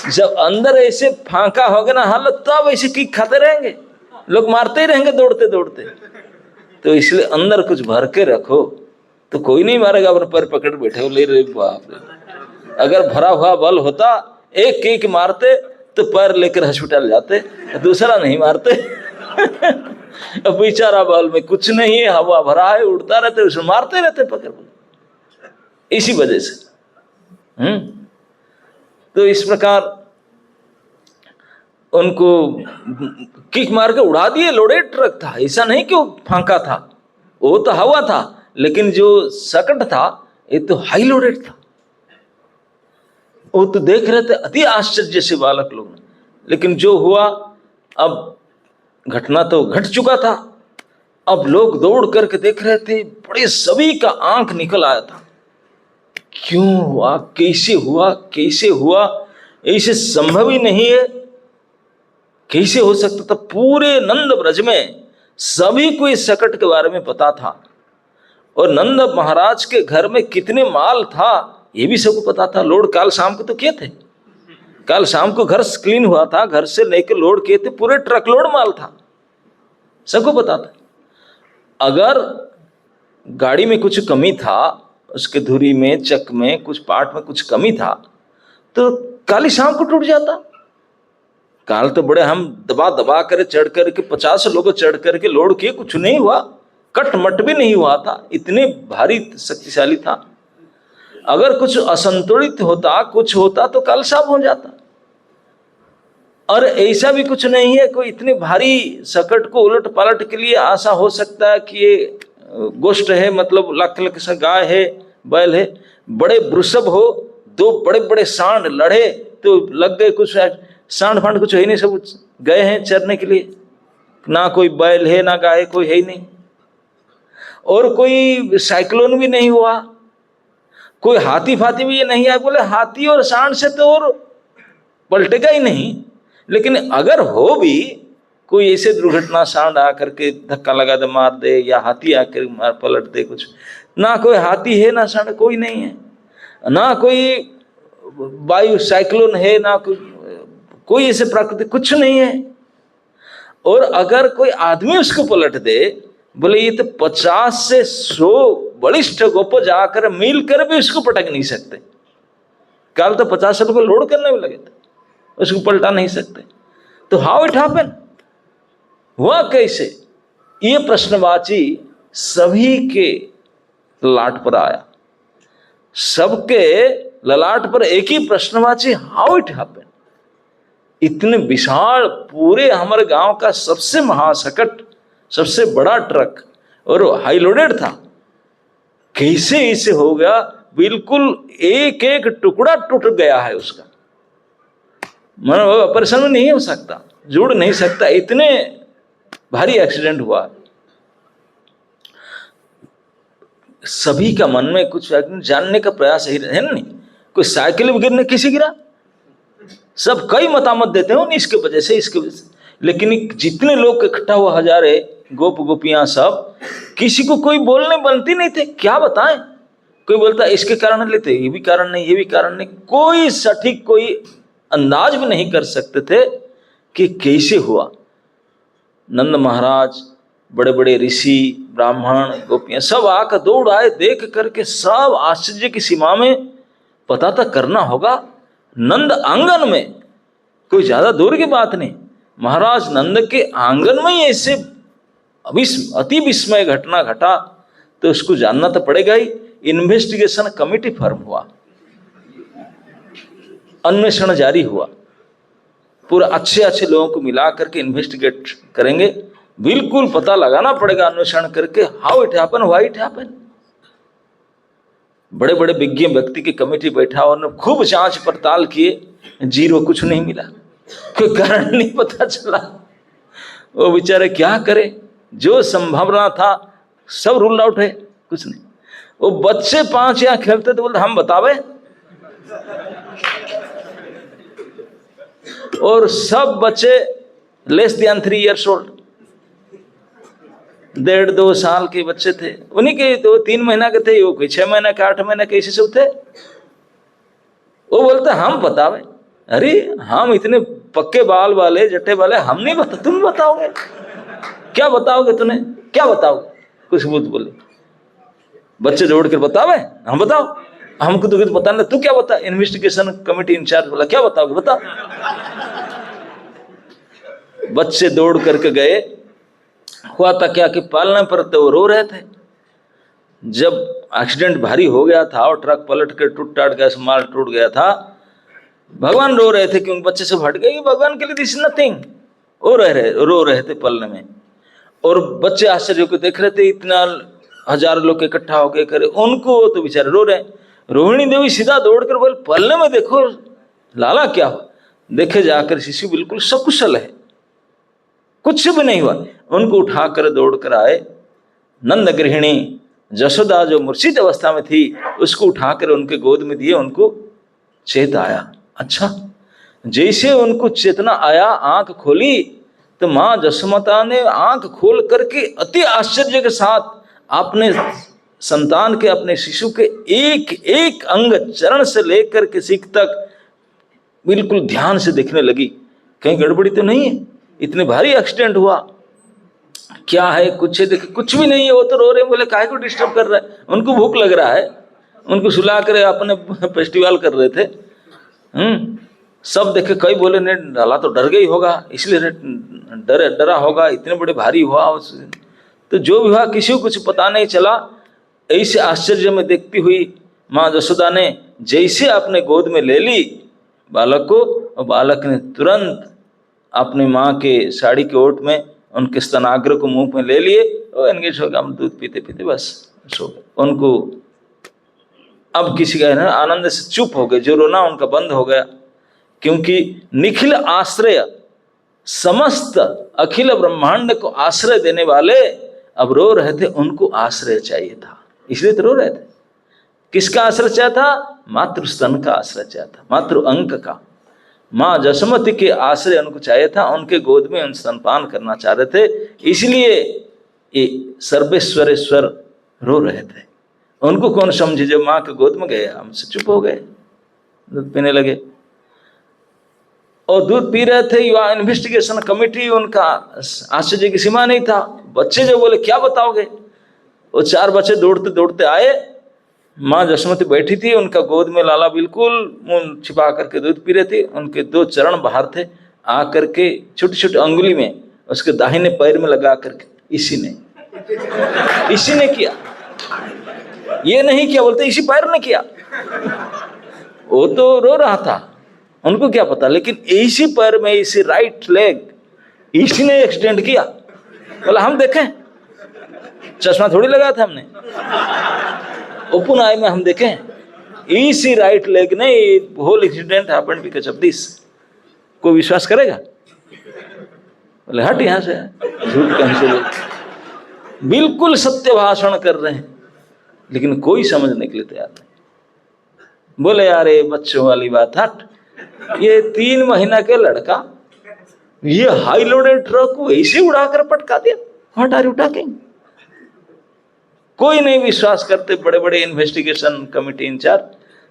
जब अंदर ऐसे फांका होगा ना हालत, तब ऐसे किक खाते रहेंगे, लोग मारते ही रहेंगे दौड़ते दौड़ते। तो इसलिए अंदर कुछ भर के रखो तो कोई नहीं मारेगा, अपने पैर पकड़ बैठे हो, ले रे बाप रे। अगर भरा हुआ बल होता, एक किक मारते तो पैर लेकर हॉस्पिटल जाते, दूसरा नहीं मारते। अब बेचारा बल में कुछ नहीं है, हवा भरा है, उड़ता रहते, उसमें मारते रहते पकड़। इसी वजह से तो इस प्रकार उनको किक मार के उड़ा दिए। लोडेड ट्रक था, ऐसा नहीं कि वो फांका था, वो तो हवा था, लेकिन जो सकट था ये तो हाई लोडेड था। वो तो देख रहे थे अति आश्चर्य से बालक लोग। लेकिन जो हुआ, अब घटना तो घट चुका था, अब लोग दौड़ करके देख रहे थे, बड़े सभी का आंख निकल आया था। क्यों हुआ, कैसे हुआ, कैसे हुआ, ऐसे संभव ही नहीं है, कैसे हो सकता था? पूरे नंद ब्रज में सभी को इस सकट के बारे में पता था, और नंद महाराज के घर में कितने माल था ये भी सबको पता था। लोड काल शाम को तो किए थे, कल शाम को घर क्लीन हुआ था, घर से लेकर लोड किए थे, पूरे ट्रक लोड माल था, सबको पता था। अगर गाड़ी में कुछ कमी था, उसके धुरी में, चक में, कुछ पार्ट में कुछ कमी था, तो काली शाम को टूट जाता। काल तो बड़े हम दबा दबा कर चढ़ करके 50 लोग चढ़ करके लोड किए, कुछ नहीं हुआ, कट मट भी नहीं हुआ था, इतने भारी शक्तिशाली था। अगर कुछ असंतुलित होता, कुछ होता तो काल साफ हो जाता। और ऐसा भी कुछ नहीं है, कोई इतने भारी सकट को उलट पालट के लिए आशा हो सकता है कि ये गोष्ठ है, मतलब लाख लाख सा गाय है, बैल है, बड़े वृषभ हो, दो बड़े बड़े सांड लड़े तो लग गए, कुछ सांड फांड कुछ है नहीं, सब गए हैं चरने के लिए, ना कोई बैल है ना गाय, कोई है ही नहीं। और कोई साइक्लोन भी नहीं हुआ, कोई हाथी फाती भी ये नहीं आया। बोले हाथी और सांड से तो और पलटेगा ही नहीं, लेकिन अगर हो भी कोई ऐसे दुर्घटना, सांड आकर के धक्का लगा दे, मार दे, या हाथी आकर मार पलट दे, कुछ ना, कोई हाथी है ना सांड, कोई नहीं है, ना कोई वायु साइक्लोन है, ना कोई ऐसे प्राकृतिक कुछ नहीं है। और अगर कोई आदमी उसको पलट दे, बोले ये तो 50 से 100 बलिष्ठ गोप जाकर मिल कर भी उसको पटक नहीं सकते। कल तो 50 रुपये लोड करने में लगे थे, उसको पलटा नहीं सकते। तो हाउ इट हैपन, हुआ कैसे? ये प्रश्नवाची सभी के ललाट पर आया, सबके ललाट पर एक ही प्रश्नवाची, हाउ इट हैपन। इतने विशाल, पूरे हमारे गांव का सबसे महासकट, सबसे बड़ा ट्रक, और हाई लोडेड था, कैसे इसे हो गया? बिल्कुल एक एक टुकड़ा टूट गया है उसका, मतलब ऑपरेशन में नहीं हो सकता, जुड़ नहीं सकता, इतने भारी एक्सीडेंट हुआ। सभी का मन में कुछ जानने का प्रयास है ना, नहीं कोई साइकिल में गिरने, किसी गिरा, सब कई मतामत देते हो इसके वजह से, इसके वजह से। लेकिन जितने लोग इकट्ठा हुआ, हजारे गोप गोपियां, सब, किसी को कोई बोलने बनती नहीं थे, क्या बताएं। कोई बोलता इसके कारण लेते, ये भी कारण नहीं, ये भी कारण नहीं, कोई सटीक कोई अंदाज भी नहीं कर सकते थे कि कैसे हुआ। नंद महाराज, बड़े बड़े ऋषि, ब्राह्मण, गोपियां सब आकर दौड़ आए, देख करके सब आश्चर्य की सीमा में। पता तो करना होगा, नंद आंगन में, कोई ज्यादा दूर की बात नहीं, महाराज नंद के आंगन में ही ऐसे अति विस्मय घटना घटा, तो उसको जानना तो पड़ेगा ही। इन्वेस्टिगेशन कमेटी फॉर्म हुआ, अन्वेषण जारी हुआ, पूरा अच्छे अच्छे लोगों को मिला करके इन्वेस्टिगेट करेंगे, बिल्कुल पता लगाना पड़ेगा अन्वेषण करके how it happen, why it happen. बड़े बड़े विज्ञ व्यक्ति की कमेटी बैठा और खूब जांच पड़ताल किए, जीरो, कुछ नहीं मिला, कोई कारण नहीं पता चला। वो बेचारे क्या करे, जो संभावना था सब रूल आउट है, कुछ नहीं। वो बच्चे 5 यहाँ खेलते तो बोलते हम बतावे, और सब बच्चे लेस देन 3 years old, 1.5-2 साल के बच्चे थे। उन्हीं के तो 3 महीना के थे, वो कोई 6 महीना के 8 महीने के, ऐसे सब थे। वो बोलते हम बतावे, अरे हम इतने पक्के बाल वाले जट्टे वाले, हम नहीं बता, तुम बताओगे, क्या बताओगे, तूने क्या बताओगे, कुछ बुद्ध बोले। बच्चे जोड़ कर बतावे, हम बताओ, हमको तो कुछ बताना, तू क्या बता। इन्वेस्टिगेशन कमेटी इंचार्ज बोला क्या बताओगे, बताओ। बच्चे दौड़ करके गए। हुआ था क्या कि पालने पर तो वो रो रहे थे। जब एक्सीडेंट भारी हो गया था और ट्रक पलट कर टूट टाट गया, माल टूट गया था, भगवान रो रहे थे क्योंकि बच्चे से हट गए, भगवान के लिए दिस नथिंग। वो रो रहे थे पलने में, और बच्चे आश्चर्य को देख रहे थे, इतना हजारों लोग इकट्ठा होकर करे, उनको तो बेचारे रो रहे। रोहिणी देवी सीधा दौड़कर बोले पलने में देखो लाला क्या हो। देखे जाकर शिशु बिल्कुल सकुशल है, कुछ भी नहीं हुआ। उनको उठाकर दौड़कर आए। नंद गृहिणी जशोदा जो मूर्छित अवस्था में थी, उसको उठाकर उनके गोद में दिए, उनको चेत आया। अच्छा, जैसे उनको चेतना आया, आंख खोली, तो मां जसोमता ने आंख खोल करके अति आश्चर्य के साथ अपने संतान के, अपने शिशु के एक एक अंग, चरण से लेकर के सिक तक बिल्कुल ध्यान से देखने लगी। कहीं गड़बड़ी तो नहीं है, इतने भारी एक्सीडेंट हुआ, क्या है, कुछ है, देखे कुछ भी नहीं है। वो तो रो रहे, बोले काहे को डिस्टर्ब कर रहा है, उनको भूख लग रहा है, उनको सुला कर अपने फेस्टिवल कर रहे थे। सब देखे, कई बोले ने डाला तो डर गई होगा, इसलिए डरा होगा, इतने बड़े भारी हुआ। तो जो भी हुआ किसी को कुछ पता नहीं चला। ऐसे आश्चर्य में देखती हुई माँ जसोदा ने जैसे अपने गोद में ले ली बालक को, और बालक ने तुरंत अपनी माँ के साड़ी के ओट में उनके स्तनाग्र को मुंह में ले लिए और एंगेज हो गया। हम दूध पीते पीते बस सो गए। उनको अब किसी का ना आनंद से चुप हो गए, जो रोना उनका बंद हो गया, क्योंकि निखिल आश्रय, समस्त अखिल ब्रह्मांड को आश्रय देने वाले अब रो रहे थे, उनको आश्रय चाहिए था, इसलिए तो रो रहे थे। किसका आश्रय चाहिए था? मातृ स्तन का आश्रय चाहिए था, मातृ अंक का। माँ जसमती के आश्रय उनको चाहिए था, उनके गोद में उन स्तनपान करना चाह रहे थे, इसलिए ये सर्वेश्वरेश्वर रो रहे थे। उनको कौन समझे, जब माँ के गोद में गए हमसे चुप हो गए, दूध पीने लगे। और दूध पी रहे थे, युवा इन्वेस्टिगेशन कमेटी, उनका आश्चर्य की सीमा नहीं था। बच्चे जो बोले क्या बताओगे, वो 4 बच्चे दौड़ते दौड़ते आए। माँ जसमती बैठी थी, उनका गोद में लाला बिल्कुल मुंह छिपा करके दूध पी रहे थे। उनके 2 चरण बाहर थे, आ करके छोटी छोटी अंगुली में उसके दाहिने पैर में लगा करके इसी ने किया, ये नहीं किया, बोलते इसी पैर ने किया। वो तो रो रहा था, उनको क्या पता, लेकिन इसी पैर में, इसी राइट लेग, इसी ने एक्सीडेंट किया। बोला हम देखें, चश्मा थोड़ी लगाया था हमने, ओपन आई में हम देखें, इसी राइट लेग ने whole accident happened because of this. कोई विश्वास करेगा? बोले हट यहां से, झूठ कहीं से लोग बिल्कुल सत्य भाषण कर रहे हैं, लेकिन कोई समझने के लिए तैयार नहीं। बोले यार ये बच्चों वाली बात, हट, ये 3 महीना के लड़का ये हाई लोडेड ट्रक को ऐसे उड़ाकर पटका दिया, व्हाट आर यू टॉकिंग। कोई नहीं विश्वास करते, बड़े बड़े इन्वेस्टिगेशन कमेटी इंचार्ज,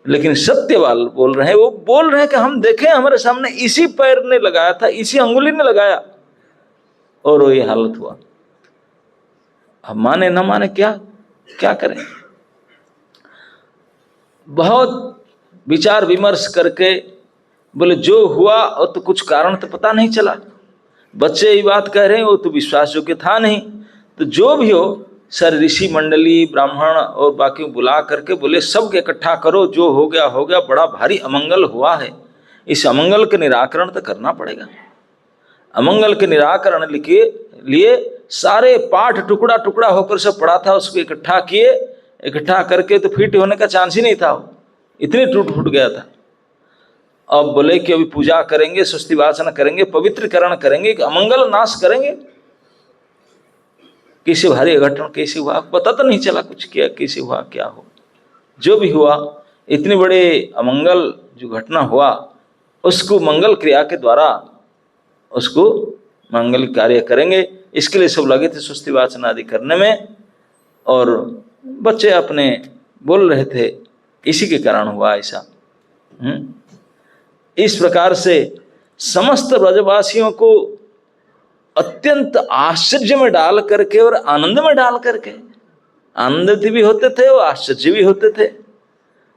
लेकिन सत्यवाल बोल रहे हैं। वो बोल रहे हैं कि हम देखें, हमारे सामने इसी पैर ने लगाया था, इसी अंगुली ने लगाया, और वो ये हालत हुआ। अब माने न माने क्या करें। बहुत विचार विमर्श करके बोले जो हुआ और तो कुछ कारण तो पता नहीं चला, बच्चे ये बात कह रहे हैं, वो तो विश्वास योग्य था नहीं। तो जो भी हो, सर ऋषि मंडली, ब्राह्मण और बाकी बुला करके बोले सबके इकट्ठा करो, जो हो गया हो गया, बड़ा भारी अमंगल हुआ है, इस अमंगल के निराकरण तो करना पड़ेगा। अमंगल के निराकरण के लिए सारे पाठ टुकड़ा टुकड़ा होकर सब पड़ा था, उसको इकट्ठा किए, इकट्ठा करके तो फिट होने का चांस ही नहीं था, इतनी टूट फूट गया था। अब बोले कि अभी पूजा करेंगे, सुस्ति वाचन करेंगे, पवित्रीकरण करेंगे, अमंगल नाश करेंगे। कैसे भारी घटना कैसे हुआ पता तो नहीं चला, कुछ किया कैसे हुआ क्या हो, जो भी हुआ इतनी बड़े अमंगल जो घटना हुआ उसको मंगल क्रिया के द्वारा उसको मंगल कार्य करेंगे, इसके लिए सब लगे थे सुस्ति वाचन आदि करने में। और बच्चे अपने बोल रहे थे, इसी के कारण हुआ ऐसा। इस प्रकार से समस्त ब्रजवासियों को अत्यंत आश्चर्य में डाल करके और आनंद में डाल करके, आनंदित भी होते थे और आश्चर्य भी होते थे,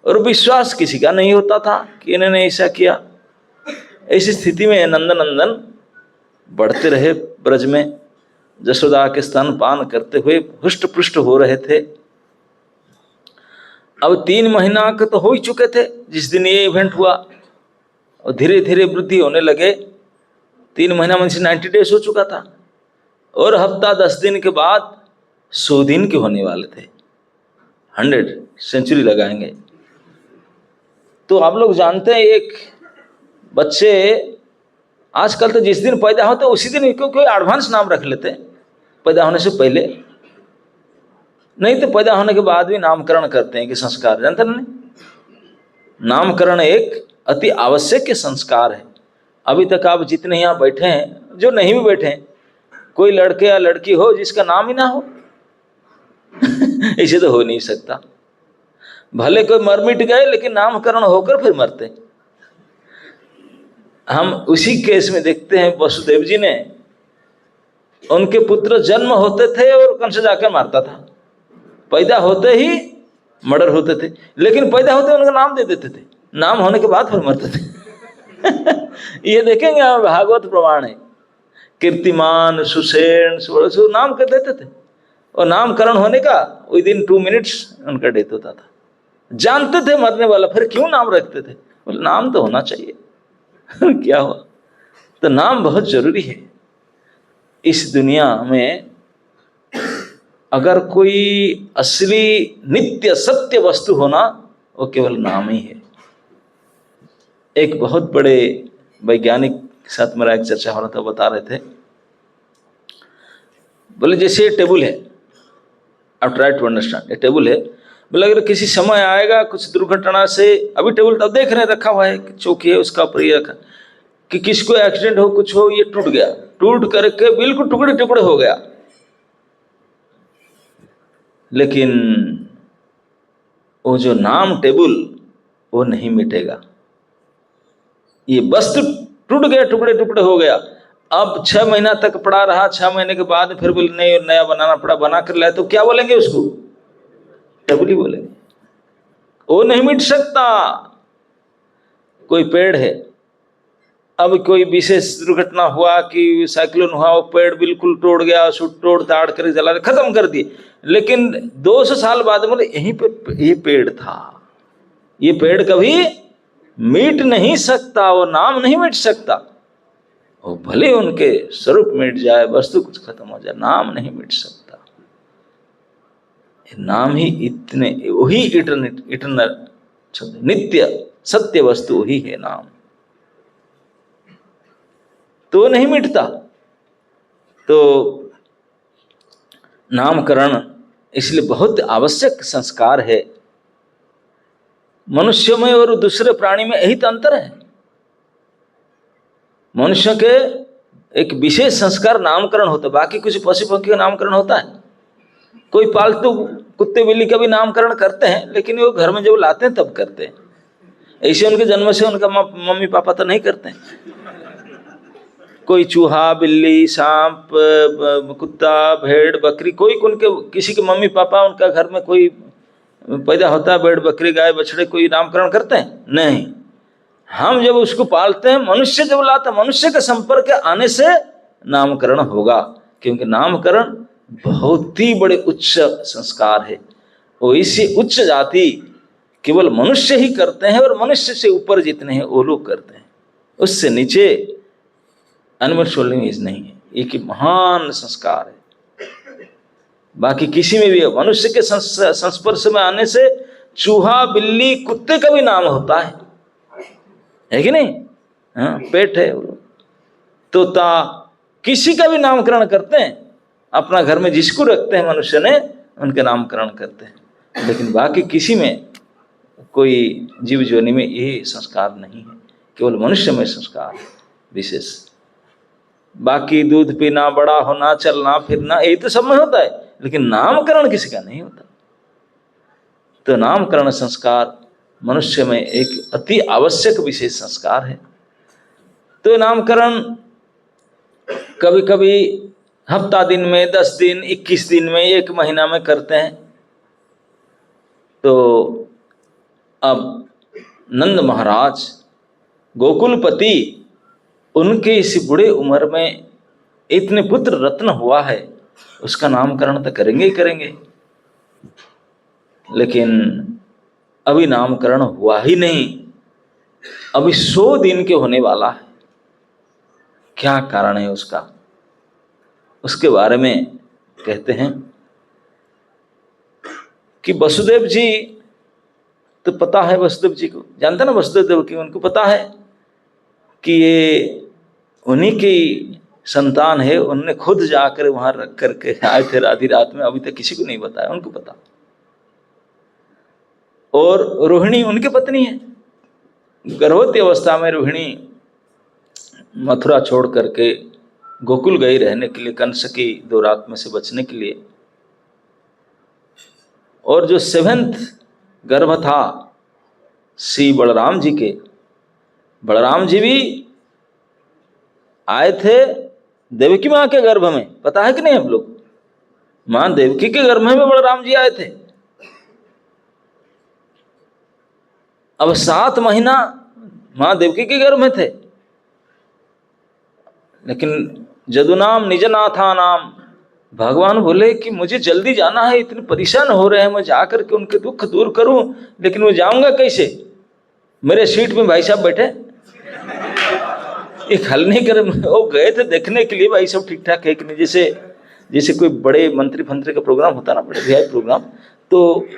और विश्वास किसी का नहीं होता था कि इन्होंने ऐसा किया। ऐसी स्थिति में नंदनंदन बढ़ते रहे ब्रज में, जशोदा के स्तन पान करते हुए हुष्ट पुष्ट हो रहे थे। अब 3 महीना के तो हो ही चुके थे जिस दिन ये इवेंट हुआ, और धीरे धीरे वृद्धि होने लगे। 3 महीना में से 90 डेज हो चुका था, और हफ्ता 10 दिन के बाद 100 दिन के होने वाले थे, 100 सेंचुरी लगाएंगे। तो आप लोग जानते हैं एक बच्चे आजकल तो जिस दिन पैदा होते उसी दिन क्योंकि एडवांस नाम रख लेते हैं, पैदा होने से पहले नहीं तो पैदा होने के बाद भी नामकरण करते हैं कि संस्कार, जानते नहीं? नामकरण एक अति आवश्यक संस्कार है। अभी तक आप जितने यहाँ बैठे हैं, जो नहीं भी बैठे हैं, कोई लड़के या लड़की हो जिसका नाम ही ना हो इसे तो हो नहीं सकता। भले कोई मर मिट गए लेकिन नामकरण होकर फिर मरते। हम उसी केस में देखते हैं, वसुदेव जी ने, उनके पुत्र जन्म होते थे और कंस जाकर मारता था, पैदा होते ही मर्डर होते थे, लेकिन पैदा होते उनका नाम दे देते थे, नाम होने के बाद फिर मरते थे ये देखेंगे हम, भागवत प्रमाण है। कीर्तिमान, सुसेन, सु नाम कर देते थे, और नामकरण होने का विद इन 2 मिनट्स उनका डेथ होता था। जानते थे मरने वाला, फिर क्यों नाम रखते थे? बोले नाम तो होना चाहिए क्या हुआ? तो नाम बहुत जरूरी है। इस दुनिया में अगर कोई असली नित्य सत्य वस्तु होना, वो केवल नाम ही है। एक बहुत बड़े वैज्ञानिक के साथ मेरा एक चर्चा हो रहा था, बता रहे थे, बोले जैसे ये टेबल है, आप ट्राई टू अंडरस्टैंड, ये टेबल है, बोले अगर किसी समय आएगा कुछ दुर्घटना से, अभी टेबल तब देख रहे रखा हुआ है, चौकी है उसका ऊपर ये रखा, कि किसको एक्सीडेंट हो, कुछ हो, ये टूट गया, टूट करके बिल्कुल टुकड़े टुकड़े हो गया, लेकिन वो जो नाम टेबल वो नहीं मिटेगा। ये वस्तु टूट गया, टुकड़े टुकड़े हो गया, अब 6 महीना तक पड़ा रहा, 6 महीने के बाद फिर बोले नहीं नया बनाना पड़ा, बना कर लाए, तो क्या बोलेंगे उसको? टेबल ही बोलेंगे, वो नहीं मिट सकता। कोई पेड़ है, अब कोई विशेष दुर्घटना हुआ कि साइक्लोन हुआ, वो पेड़ बिल्कुल टूट गया, उसको तोड़ ताड़ कर जला खत्म कर दिए, लेकिन 200 साल बाद बोले यहीं पे ये पेड़ था, ये पेड़ कभी मिट नहीं सकता, वो नाम नहीं मिट सकता। वो भले उनके स्वरूप मिट जाए, वस्तु कुछ खत्म हो जाए, नाम नहीं मिट सकता। नाम ही इतने, वही इटर्नल नित्य सत्य वस्तु वही है नाम, तो नहीं मिटता। तो नामकरण इसलिए बहुत आवश्यक संस्कार है। मनुष्य में और दूसरे प्राणी में यही तो अंतर है। मनुष्य के एक विशेष संस्कार नामकरण होता है, बाकी कुछ पशु पक्षी का नामकरण होता है। कोई पालतू कुत्ते बिल्ली का भी नामकरण करते हैं, लेकिन वो घर में जब लाते हैं तब करते हैं, ऐसे उनके जन्म से उनका मम्मी पापा तो नहीं करते हैं। कोई चूहा, बिल्ली, सांप, कुत्ता, भेड़, बकरी, कोई उनके किसी के मम्मी पापा उनका घर में कोई पैदा होता है, भेड़ बकरी गाय बछड़े, कोई नामकरण करते हैं? नहीं। हम जब उसको पालते हैं, मनुष्य जब लाता, मनुष्य के संपर्क आने से नामकरण होगा, क्योंकि नामकरण बहुत ही बड़े उच्च संस्कार है। और इसी उच्च जाति केवल मनुष्य ही करते हैं, और मनुष्य से ऊपर जितने हैं वो लोग करते हैं। उससे नीचे एनिमल सोल्यूशन नहीं है। एक ही महान संस्कार है। बाकी किसी में भी है, मनुष्य के संस्पर्श में आने से चूहा, बिल्ली, कुत्ते का भी नाम होता है कि नहीं? हाँ, पेट है, तोता, किसी का भी नामकरण करते हैं। अपना घर में जिसको रखते हैं मनुष्य ने, उनके नामकरण करते हैं। लेकिन बाकी किसी में, कोई जीव जोनि में ये संस्कार नहीं है, केवल मनुष्य में संस्कार है विशेष। बाकी दूध पीना, बड़ा होना, चलना फिरना, यही तो सब में होता है, लेकिन नामकरण किसी का नहीं होता। तो नामकरण संस्कार मनुष्य में एक अति आवश्यक विशेष संस्कार है। तो नामकरण कभी कभी हफ्ता दिन में, 10 दिन, 21 दिन में, 1 महीना में करते हैं। तो अब नंद महाराज गोकुलपति, उनके इस बूढ़े उम्र में इतने पुत्र रत्न हुआ है, उसका नामकरण तो करेंगे ही करेंगे। लेकिन अभी नामकरण हुआ ही नहीं, अभी 100 दिन के होने वाला है। क्या कारण है उसका? उसके बारे में कहते हैं कि वसुदेव जी, तो पता है वसुदेव जी को, जानते ना वसुदेव देव की, उनको पता है कि ये उन्हीं की संतान है। उन्होंने खुद जाकर वहां रख करके आए थे आधी रात में, अभी तक किसी को नहीं बताया, उनको पता। और रोहिणी उनकी पत्नी है। गर्भवती अवस्था में रोहिणी मथुरा छोड़ करके गोकुल गई रहने के लिए, कंस की 2 रात में से बचने के लिए। और जो 7th गर्भ था श्री बलराम जी के, बलराम जी भी आए थे देवकी माँ के गर्भ में, पता है कि नहीं हम लोग? माँ देवकी के गर्भ में बलराम जी आए थे। अब 7 महीना माँ देवकी के गर्भ में थे। लेकिन जदुनाम निजनाथा नाम, भगवान बोले कि मुझे जल्दी जाना है, इतने परेशान हो रहे हैं, मैं जाकर के उनके दुख दूर करूं। लेकिन वो जाऊंगा कैसे? मेरे सीट में भाई साहब बैठे, एक हल नहीं करे। वो गए थे देखने के लिए भाई सब ठीक ठाक है कि नहीं। जैसे कोई बड़े मंत्री फंत्री का प्रोग्राम होता है ना, बड़े वीआईपी प्रोग्राम, तो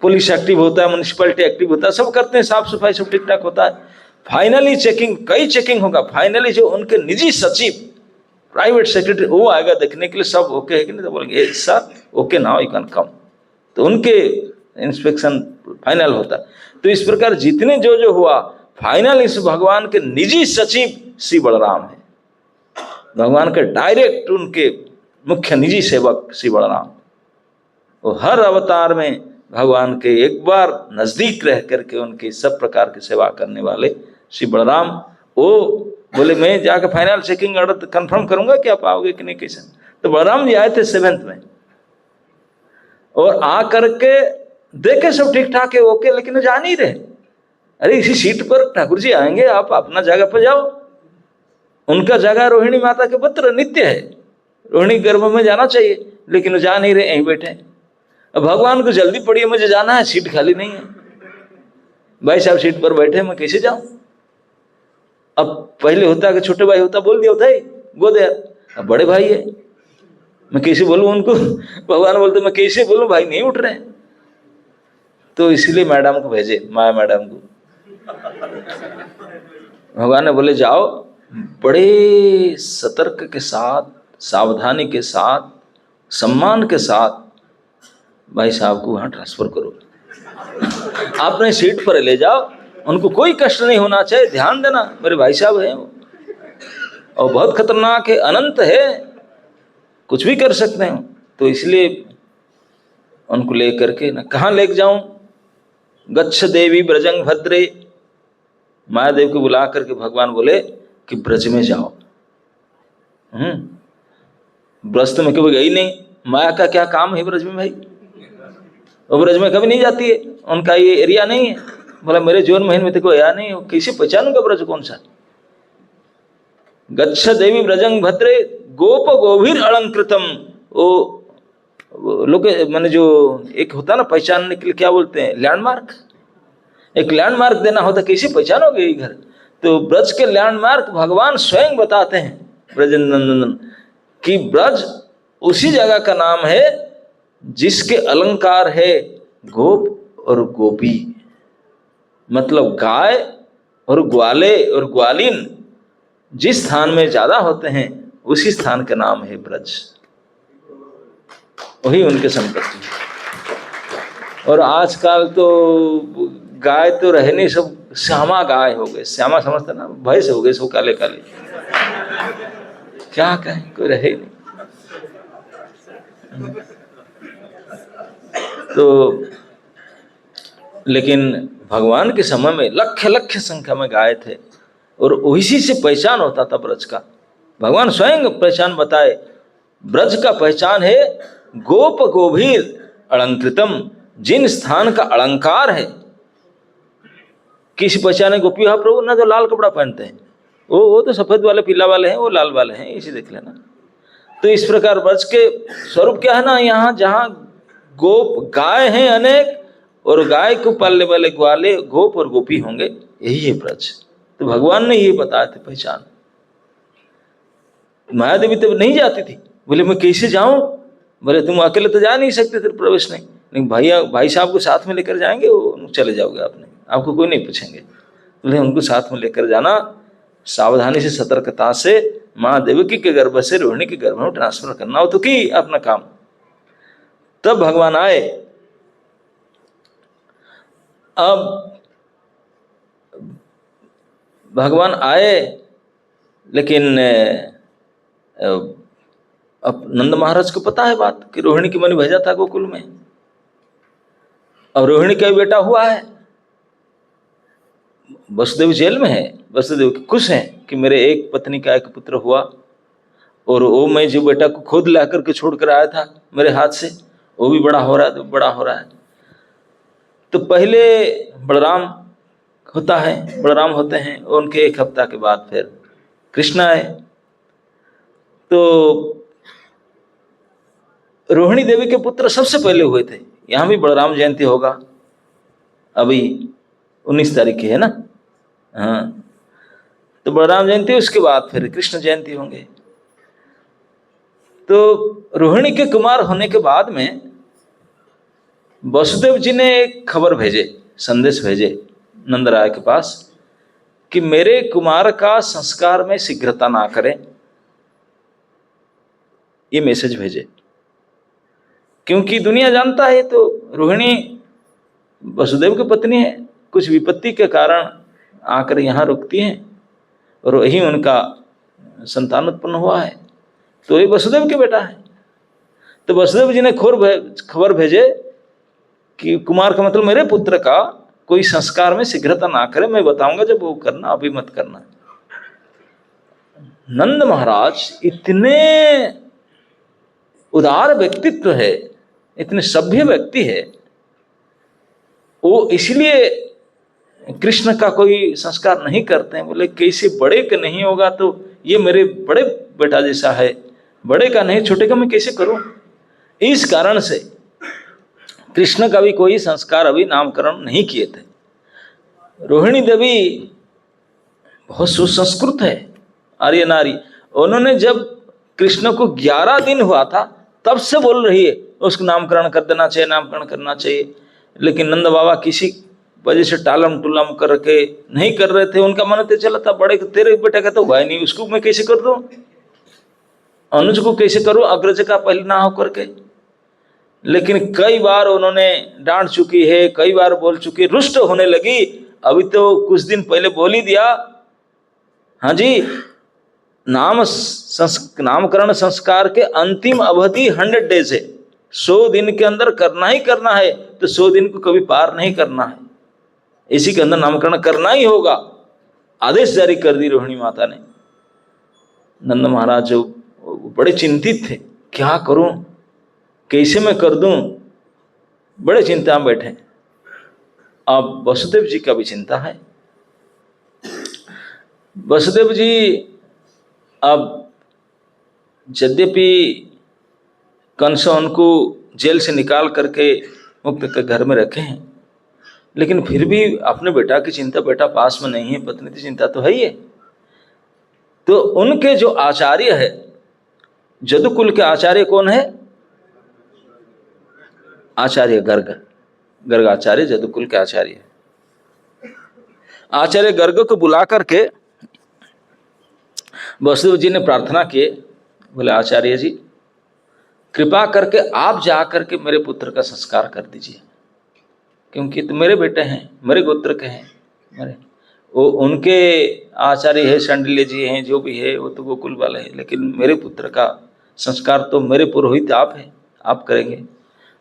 पुलिस एक्टिव होता है, म्यूनिसिपैलिटी एक्टिव होता है, सब करते हैं, साफ सफाई सब ठीक ठाक होता है। फाइनली चेकिंग, कई चेकिंग होगा, फाइनली जो उनके निजी सचिव, प्राइवेट सेक्रेटरी, वो आएगा देखने के लिए सब ओके है कि नहीं, तो बोलेंगे sir okay now you can come. तो उनके इंस्पेक्शन फाइनल होता है। तो इस प्रकार जितने जो हुआ, फाइनल इस भगवान के निजी सचिव श्री बलराम है। भगवान के डायरेक्ट उनके मुख्य निजी सेवक श्री बलराम। वो हर अवतार में भगवान के एक बार नजदीक रह करके उनकी सब प्रकार की सेवा करने वाले श्री बलराम। वो बोले मैं जाकर फाइनल चेकिंग ऑर्डर कंफर्म करूंगा कि आप आओगे कि नहीं, कैसे। तो बलराम जी आए थे 7th में, और आ करके देखे सब ठीक ठाक है, ओके, लेकिन जा नहीं रहे। अरे इसी सीट पर ठाकुर जी आएंगे, आप अपना जगह पर जाओ। उनका जगह रोहिणी माता के पुत्र नित्य है, रोहिणी गर्भ में जाना चाहिए, लेकिन वो जा नहीं रहे, यहीं बैठे। अब भगवान को जल्दी पड़ी है, मुझे जाना है, सीट खाली नहीं है। भाई साहब सीट पर बैठे, मैं कैसे जाऊं? अब पहले होता कि छोटे भाई होता, बोल दिया होता है गोद यार, अब बड़े भाई है, मैं कैसे बोलूं उनको? भगवान बोलते मैं कैसे बोलूं, भाई नहीं उठ रहे। तो इसलिए मैडम को भेजे, माया मैडम को। भगवान ने बोले जाओ, बड़े सतर्क के साथ, सावधानी के साथ, सम्मान के साथ भाई साहब को वहां ट्रांसफर करो, आपने सीट पर ले जाओ, उनको कोई कष्ट नहीं होना चाहिए। ध्यान देना, मेरे भाई साहब हैं और बहुत खतरनाक है, अनंत है, कुछ भी कर सकते हैं। तो इसलिए उनको ले करके ना, कहाँ ले जाऊं? गच्छ देवी ब्रजंग भद्रे, माया देव को बुला करके भगवान बोले कि ब्रज में जाओ। ब्रज तो में कभी गई नहीं, माया का क्या काम है ब्रज में भाई? वो ब्रज में कभी नहीं जाती है, उनका ये एरिया नहीं है। बोला मेरे जोन महीन में तो कोई आया नहीं, कैसे पहचानूंगा ब्रज कौन सा? गच्छ देवी ब्रजंग भद्रे गोप गोभीर अलंकृतम। वो लोग मैंने जो एक होता ना पहचानने के लिए, क्या बोलते हैं, लैंडमार्क, एक लैंडमार्क देना होता, कैसे पहचानोगे ये घर? तो ब्रज के लैंडमार्क भगवान स्वयं बताते हैं ब्रज नंदन कि ब्रज उसी जगह का नाम है जिसके अलंकार है गोप और गोपी, मतलब गाय और ग्वाले और ग्वालिन जिस स्थान में ज्यादा होते हैं उसी स्थान का नाम है ब्रज, वही उनके संपत्ति। और आजकल तो गाय तो रहे नहीं, सब श्यामा गाय हो गए, श्यामा समझते ना, भैंस हो गए सब काले काले, क्या कहें, कोई रहे नहीं। तो लेकिन भगवान के समय में लक्ष लक्ष संख्या में गाय थे और उसी से पहचान होता था ब्रज का। भगवान स्वयं पहचान बताए, ब्रज का पहचान है गोप गोभीर अलंकृतम, जिन स्थान का अलंकार है। किसी पहचाने गोपी हा प्रभु ना, तो लाल कपड़ा पहनते हैं, वो तो सफेद वाले पीला वाले हैं, वो लाल वाले हैं, इसे देख लेना। तो इस प्रकार ब्रज के स्वरूप क्या है ना, यहाँ जहाँ गोप गाय हैं अनेक और गाय को पालने वाले ग्वाले गोप और गोपी होंगे, यही है ब्रज। तो भगवान ने ये बताया थे पहचान। माया देवी तब नहीं जाती थी, बोले मैं कैसे जाऊं, बोले तुम अकेले तो जा नहीं सकते थे, प्रवेश नहीं, लेकिन भाई साहब को साथ में लेकर जाएंगे, वो चले जाओगे आपने, आपको कोई नहीं पूछेंगे। बोले उनको साथ में लेकर जाना, सावधानी से सतर्कता से माँ देवकी के गर्भ से रोहिणी के गर्भ में ट्रांसफर करना हो तो की अपना काम। तब भगवान आए। अब भगवान आए, लेकिन अब नंद महाराज को पता है बात कि रोहिणी की मैंने भेजा था गोकुल में, अब रोहिणी का बेटा हुआ है, वसुदेव जेल में है, वसुदेव खुश हैं कि मेरे एक पत्नी का एक पुत्र हुआ, और वो मैं जो बेटा को खुद ला करके छोड़ कर आया था मेरे हाथ से, वो भी बड़ा हो रहा है, तो बड़ा हो रहा है। तो पहले बलराम होता है, बलराम होते हैं, उनके एक हफ्ता के बाद फिर कृष्ण आए। तो रोहिणी देवी के पुत्र सबसे पहले हुए थे। यहाँ भी बलराम जयंती होगा, अभी 19 तारीख की है ना, हाँ, तो बलराम जयंती उसके बाद फिर कृष्ण जयंती होंगे। तो रोहिणी के कुमार होने के बाद में वसुदेव जी ने एक खबर भेजे, संदेश भेजे नंदराय के पास कि मेरे कुमार का संस्कार में शीघ्रता ना करें, ये मैसेज भेजे। क्योंकि दुनिया जानता है तो रोहिणी वसुदेव की पत्नी है, कुछ विपत्ति के कारण आकर यहाँ रुकती हैं और वही उनका संतान उत्पन्न हुआ है, तो ये वसुदेव के बेटा है। तो वसुदेव जी ने खबर भेजे कि कुमार का मतलब मेरे पुत्र का कोई संस्कार में शीघ्रता ना करे, मैं बताऊंगा जब वो करना, अभी मत करना। नंद महाराज इतने उदार व्यक्तित्व है, इतने सभ्य व्यक्ति है, वो इसलिए कृष्ण का कोई संस्कार नहीं करते हैं। बोले कैसे, बड़े का नहीं होगा तो ये मेरे बड़े बेटा जैसा है, बड़े का नहीं, छोटे का मैं कैसे करूं। इस कारण से कृष्ण का भी कोई संस्कार अभी नामकरण नहीं किए थे। रोहिणी देवी बहुत सुसंस्कृत है, आर्य नारी। उन्होंने जब कृष्ण को 11 दिन हुआ था तब से बोल रही है उसको नामकरण कर देना चाहिए, नामकरण करना चाहिए, लेकिन नंद बाबा किसी वजह से टालम टुलम करके नहीं कर रहे थे। उनका मन तो चला था, बड़े तेरे बेटा का तो हुआ ही नहीं, उसको मैं कैसे कर दूं, अनुज को कैसे करूं, अग्रज का पहले ना हो करके। लेकिन कई बार उन्होंने डांट चुकी है, कई बार बोल चुकी, रुष्ट होने लगी। अभी तो कुछ दिन पहले बोल ही दिया, हाँ जी, नामकरण संस्कार के अंतिम अवधि 100 डेज है, 100 दिन के अंदर करना ही करना है, तो 100 दिन को कभी पार नहीं करना है, इसी के अंदर नामकरण करना ही होगा। आदेश जारी कर दी रोहिणी माता ने। नंद महाराज बड़े चिंतित थे, क्या करूं, कैसे मैं कर दूं, बड़े चिंता में बैठे। अब वसुदेव जी का भी चिंता है। वसुदेव जी अब यद्यपि कंस उनको जेल से निकाल करके मुक्त के घर में रखे हैं, लेकिन फिर भी अपने बेटा की चिंता, बेटा पास में नहीं है, पत्नी की चिंता तो है ही है। तो उनके जो आचार्य है, जदुकुल के आचार्य कौन है? आचार्य गर्ग, गर्गाचार्य जदुकुल के आचार्य। आचार्य गर्ग को बुला करके वसुदेव जी ने प्रार्थना किए, बोले आचार्य जी कृपा करके आप जा करके मेरे पुत्र का संस्कार कर दीजिए, क्योंकि तो मेरे बेटे हैं, मेरे गोत्र के हैं, मेरे वो उनके आचार्य है, शांडिल्य जी हैं, जो भी है वो तो गोकुल वाले हैं, लेकिन मेरे पुत्र का संस्कार तो मेरे पुरोहित आप हैं, आप करेंगे,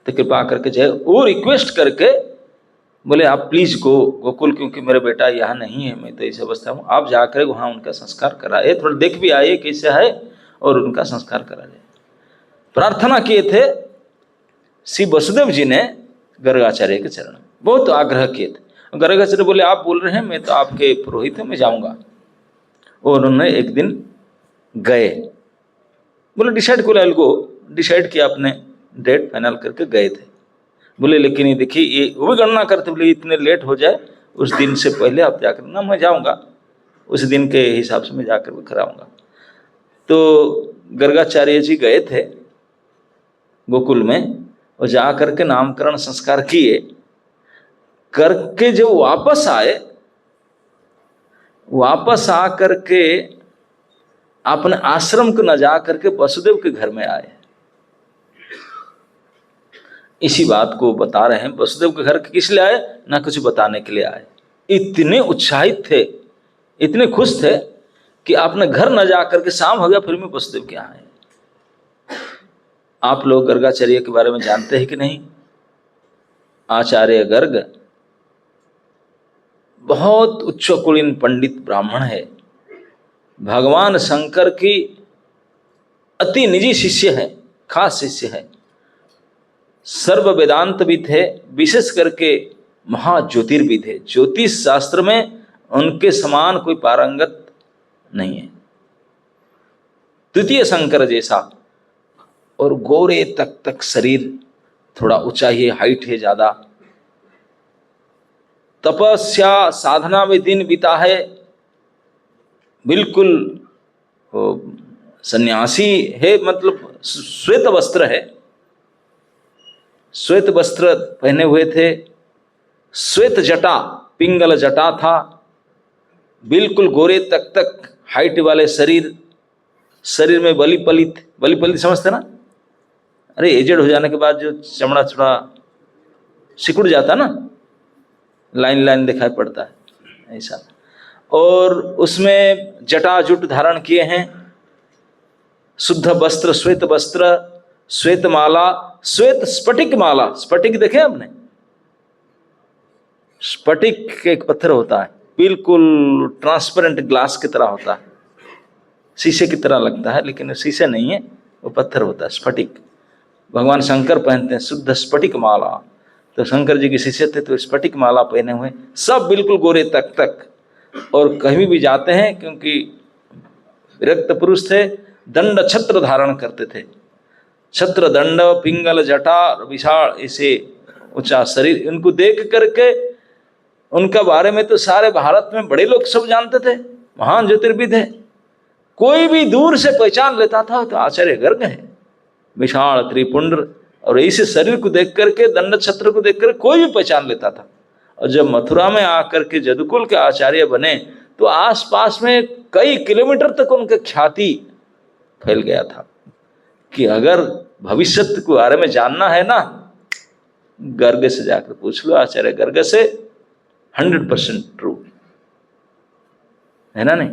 तो कृपा करके जाए। वो रिक्वेस्ट करके बोले आप प्लीज गोकुल, क्योंकि मेरा बेटा यहाँ नहीं है, मैं तो इस अवस्था हूँ, आप जाकर वहाँ उनका संस्कार कराए, थोड़ा देख भी आइए कैसे है, और उनका संस्कार करा जाए। प्रार्थना किए थे श्री वसुदेव जी ने गर्गाचार्य के चरण, बहुत आग्रह किए थे। गर्गाचार्य बोले आप बोल रहे हैं, मैं तो आपके पुरोहित हूँ, मैं जाऊँगा। और उन्होंने एक दिन गए, बोले डिसाइड डिसाइड किया, अपने डेट फाइनल करके गए थे। बोले लेकिन ये देखिए, ये वो भी गणना करते, बोले इतने लेट हो जाए उस दिन से पहले आप जाकर ना, मैं जाऊंगा उस दिन के हिसाब से मैं जाकर भी कराऊंगा। तो गर्गाचार्य जी गए थे गोकुल में, और जा करके नामकरण संस्कार किए, करके जब वापस आए, वापस आ करके अपने आश्रम को न जा करके वसुदेव के घर में आए। इसी बात को बता रहे हैं, वसुदेव के घर किस लिए आए? ना कुछ बताने के लिए आए। इतने उत्साहित थे, इतने खुश थे कि आपने घर न जा करके शाम हो गया फिर भी वसुदेव के यहाँ आए। आप लोग गर्गाचार्य के बारे में जानते हैं कि नहीं? आचार्य गर्ग बहुत उच्च कुलीन पंडित ब्राह्मण है, भगवान शंकर की अति निजी शिष्य है, खास शिष्य है, सर्व वेदांतविद है, विशेष करके महाज्योतिर्विद है। ज्योतिष शास्त्र में उनके समान कोई पारंगत नहीं है, द्वितीय शंकर जैसा। और गोरे तक शरीर, थोड़ा ऊंचाई है, हाइट है ज्यादा, तपस्या साधना में दिन बीता है, बिल्कुल सन्यासी है, मतलब श्वेत वस्त्र है, श्वेत वस्त्र पहने हुए थे, श्वेत जटा, पिंगल जटा था, बिल्कुल गोरे तक हाइट वाले शरीर, शरीर में बलि पलित समझते ना? अरे एजेड हो जाने के बाद जो चमड़ा थोड़ा सिकुड़ जाता ना, लाइन लाइन दिखाई पड़ता है ऐसा। और उसमें जटाजुट धारण किए हैं, शुद्ध वस्त्र, श्वेत वस्त्र, श्वेत माला, श्वेत स्फटिक माला। स्फटिक देखे आपने? स्फटिक एक पत्थर होता है, बिल्कुल ट्रांसपेरेंट ग्लास की तरह होता है, शीशे की तरह लगता है, लेकिन शीशे नहीं है, वो पत्थर होता है, स्फटिक। भगवान शंकर पहनते हैं शुद्ध स्फटिक माला, तो शंकर जी के शिष्य थे तो स्फटिक माला पहने हुए, सब बिल्कुल गोरे तक। और कहीं भी जाते हैं, क्योंकि विरक्त पुरुष थे, दंड छत्र धारण करते थे, छत्र दंड पिंगल जटा विशाल ऐसे ऊंचा शरीर। उनको देख करके उनका बारे में तो सारे भारत में बड़े लोग सब जानते थे, महान ज्योतिर्विद है, कोई भी दूर से पहचान लेता था तो आचार्य गर्ग है, विशाल त्रिपुंड। और ऐसे शरीर को देख करके, दंड छत्र को देख कर कोई भी पहचान लेता था। और जब मथुरा में आकर के जदुकुल के आचार्य बने तो आसपास में कई किलोमीटर तक उनकी ख्याति फैल गया था कि अगर भविष्य के बारे में जानना है ना, गर्ग से जाकर पूछ लो, आचार्य गर्ग से 100% ट्रू है ना? नहीं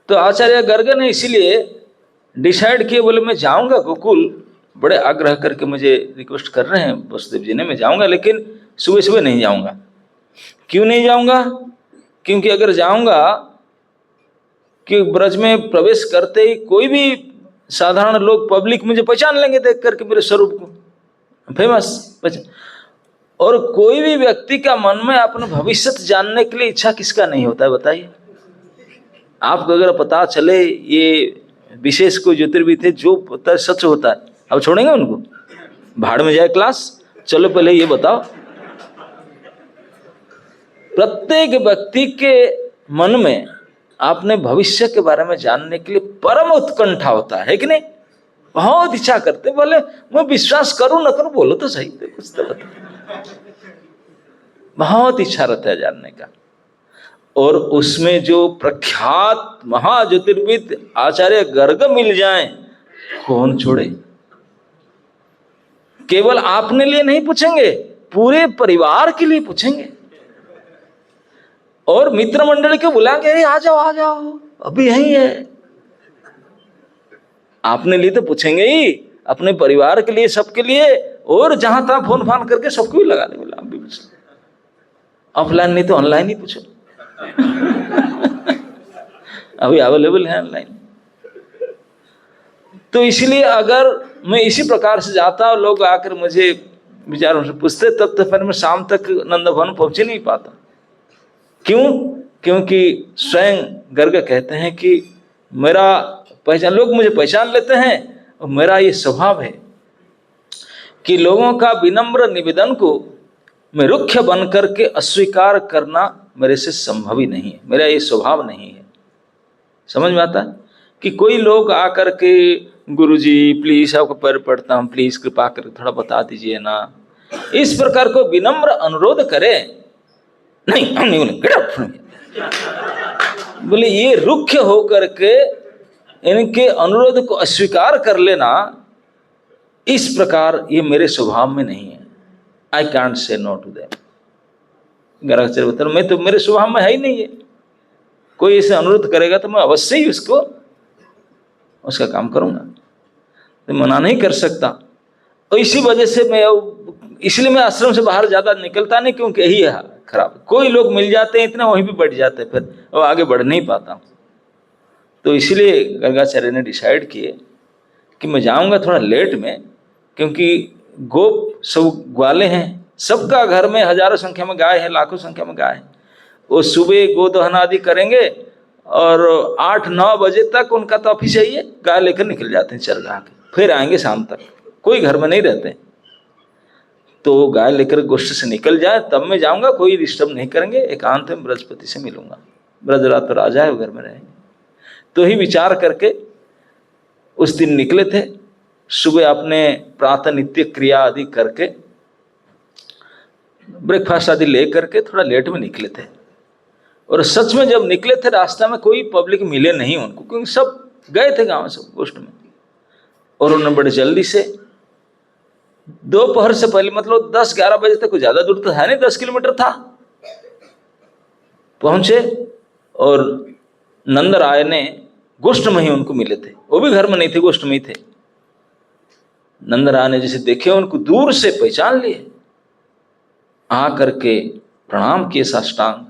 तो आचार्य गर्ग ने इसीलिए डिसाइड किए, बोले मैं जाऊंगा गोकुल, बड़े आग्रह करके मुझे रिक्वेस्ट कर रहे हैं वसुदेव जी ने, मैं जाऊंगा, लेकिन सुबह सुबह नहीं जाऊंगा। क्यों नहीं जाऊंगा? क्योंकि अगर जाऊंगा कि ब्रज में प्रवेश करते ही कोई भी साधारण लोग, पब्लिक मुझे पहचान लेंगे देख करके मेरे स्वरूप को, फेमस। और कोई भी व्यक्ति का मन में अपने भविष्य जानने के लिए इच्छा किसका नहीं होता है, बताइए? आपको अगर पता चले ये विशेष कोई ज्योतिर्विद थे जो पता सच होता है, अब छोड़ेंगे उनको? भाड़ में जाए क्लास, चलो पहले ये बताओ प्रत्येक व्यक्ति के मन में अपने भविष्य के बारे में जानने के लिए परम उत्कंठा होता है कि नहीं? बहुत इच्छा करते, बोले मैं विश्वास करूं न करूं, बोलो तो सही, कुछ तो बता। बहुत इच्छा रहता है जानने का। और उसमें जो प्रख्यात महाज्योतिर्विद आचार्य गर्ग मिल जाएं, कौन छोड़े। केवल आपने लिए नहीं पूछेंगे, पूरे परिवार के लिए पूछेंगे। और मित्र मंडल के बुलाएंगे, अरे आ जाओ अभी यही है। आपने लिए तो पूछेंगे ही, अपने परिवार के लिए, सबके लिए। और जहां तहां फोन फान करके सबको भी लगा देंगे, आप भी पूछ, ऑफलाइन नहीं तो ऑनलाइन ही पूछो। अभी अवेलेबल है ऑनलाइन। तो इसलिए अगर मैं इसी प्रकार से जाता और लोग आकर मुझे विचारों से पूछते, तब तो फिर मैं शाम तक नंद भवन पहुंच ही नहीं पाता। क्यों? क्योंकि स्वयं गर्ग कहते हैं कि मेरा पहचान, लोग मुझे पहचान लेते हैं, और मेरा ये स्वभाव है कि लोगों का विनम्र निवेदन को मैं रुक्ष बन करके अस्वीकार करना मेरे से संभव ही नहीं है, मेरा ये स्वभाव नहीं है। समझ में आता है कि कोई लोग आकर के, गुरुजी प्लीज आपको पैर पड़ता हूं, प्लीज कृपा करके थोड़ा बता दीजिए ना, इस प्रकार को विनम्र अनुरोध करे, नहीं हम नहीं बोले, बोले ये रुक्ष होकर के इनके अनुरोध को अस्वीकार कर लेना, इस प्रकार ये मेरे स्वभाव में नहीं है। I can't say no to them. Gargacharya बता, मैं तो मेरे स्वभाव में है ही नहीं है। कोई ऐसे अनुरोध करेगा तो मैं अवश्य ही उसका काम करूंगा, तो मना नहीं कर सकता। और इसी वजह से इसलिए मैं आश्रम से बाहर ज्यादा निकलता नहीं, क्योंकि यही है खराब। कोई लोग मिल जाते हैं इतना, वहीं भी बैठ जाते हैं, फिर और आगे बढ़ नहीं पाता। तो इसलिए गर्गाचार्य ने डिसाइड किए कि मैं जाऊंगा थोड़ा लेट में, क्योंकि गोप सब ग्वाले हैं, सबका घर में हजारों संख्या में गाय है, लाखों संख्या में गाय है। वो सुबह गोदहन आदि करेंगे और 8-9 बजे तक उनका तो ऑफिस ही है, गाय लेकर निकल जाते हैं चरगाह के, फिर आएंगे शाम तक, कोई घर में नहीं रहते। तो गाय लेकर गोष्ठ से निकल जाए तब मैं जाऊंगा, कोई डिस्टर्ब नहीं करेंगे, एकांत में बृहस्पति से मिलूंगा, ब्रजराज तो राजा है, वो घर में रहेंगे। तो ही विचार करके उस दिन निकले थे। सुबह अपने प्रातः नित्य क्रिया आदि करके, ब्रेकफास्ट आदि ले करके थोड़ा लेट में निकले थे। और सच में जब निकले थे, रास्ता में कोई पब्लिक मिले नहीं उनको, क्योंकि सब गए थे गांव सब गोष्ठ में। और उन्होंने बड़े जल्दी से दोपहर से पहले, मतलब 10-11 बजे तक, ज्यादा दूर तो है नहीं, 10 किलोमीटर था, पहुंचे। और नंदराय ने गोष्ठ में ही उनको मिले थे, वो भी घर में नहीं थे, गोष्ठ में ही थे। नंदराय ने जैसे देखे, उनको दूर से पहचान लिए, आकर के प्रणाम किए साष्टांग।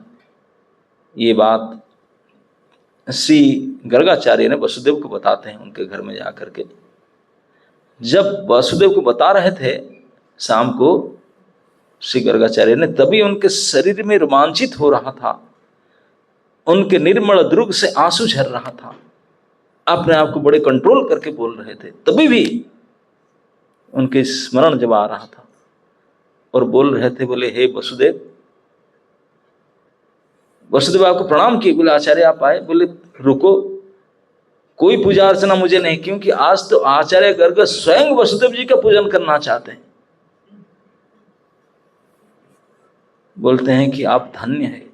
ये बात श्री गर्गाचार्य ने वसुदेव को बताते हैं उनके घर में जाकर के। जब वसुदेव को बता रहे थे शाम को श्री गर्गाचार्य ने, तभी उनके शरीर में रोमांचित हो रहा था, उनके निर्मल दृग से आंसू झर रहा था, अपने आप को बड़े कंट्रोल करके बोल रहे थे। तभी भी उनके स्मरण जब आ रहा था और बोल रहे थे, बोले हे वसुदेव। वसुदेव आपको प्रणाम किए, बोले आचार्य आप आए। बोले रुको, कोई पूजा अर्चना मुझे नहीं, क्योंकि आज तो आचार्य गर्ग स्वयं वसुदेव जी का पूजन करना चाहते हैं। बोलते हैं कि आप धन्य है,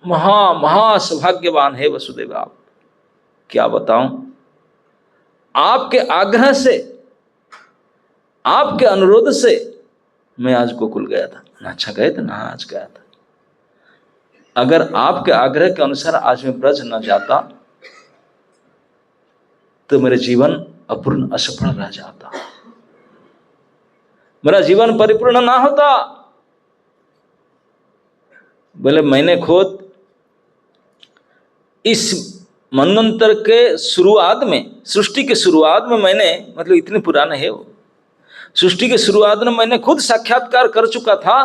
महा सौभाग्यवान है वसुदेव आप। क्या बताऊं, आपके आग्रह से, आपके अनुरोध से मैं आज गोकुल गया था। अच्छा गए थे ना? आज गया था। अगर आपके आग्रह के अनुसार आज मैं ब्रज न जाता तो मेरा जीवन अपूर्ण असफल रह जाता, मेरा जीवन परिपूर्ण ना होता। बोले मैंने खुद इस मनवंतर के शुरुआत में, सृष्टि के शुरुआत में मैंने, मतलब इतने पुराने है वो, सृष्टि के शुरुआत में मैंने खुद साक्षात्कार कर चुका था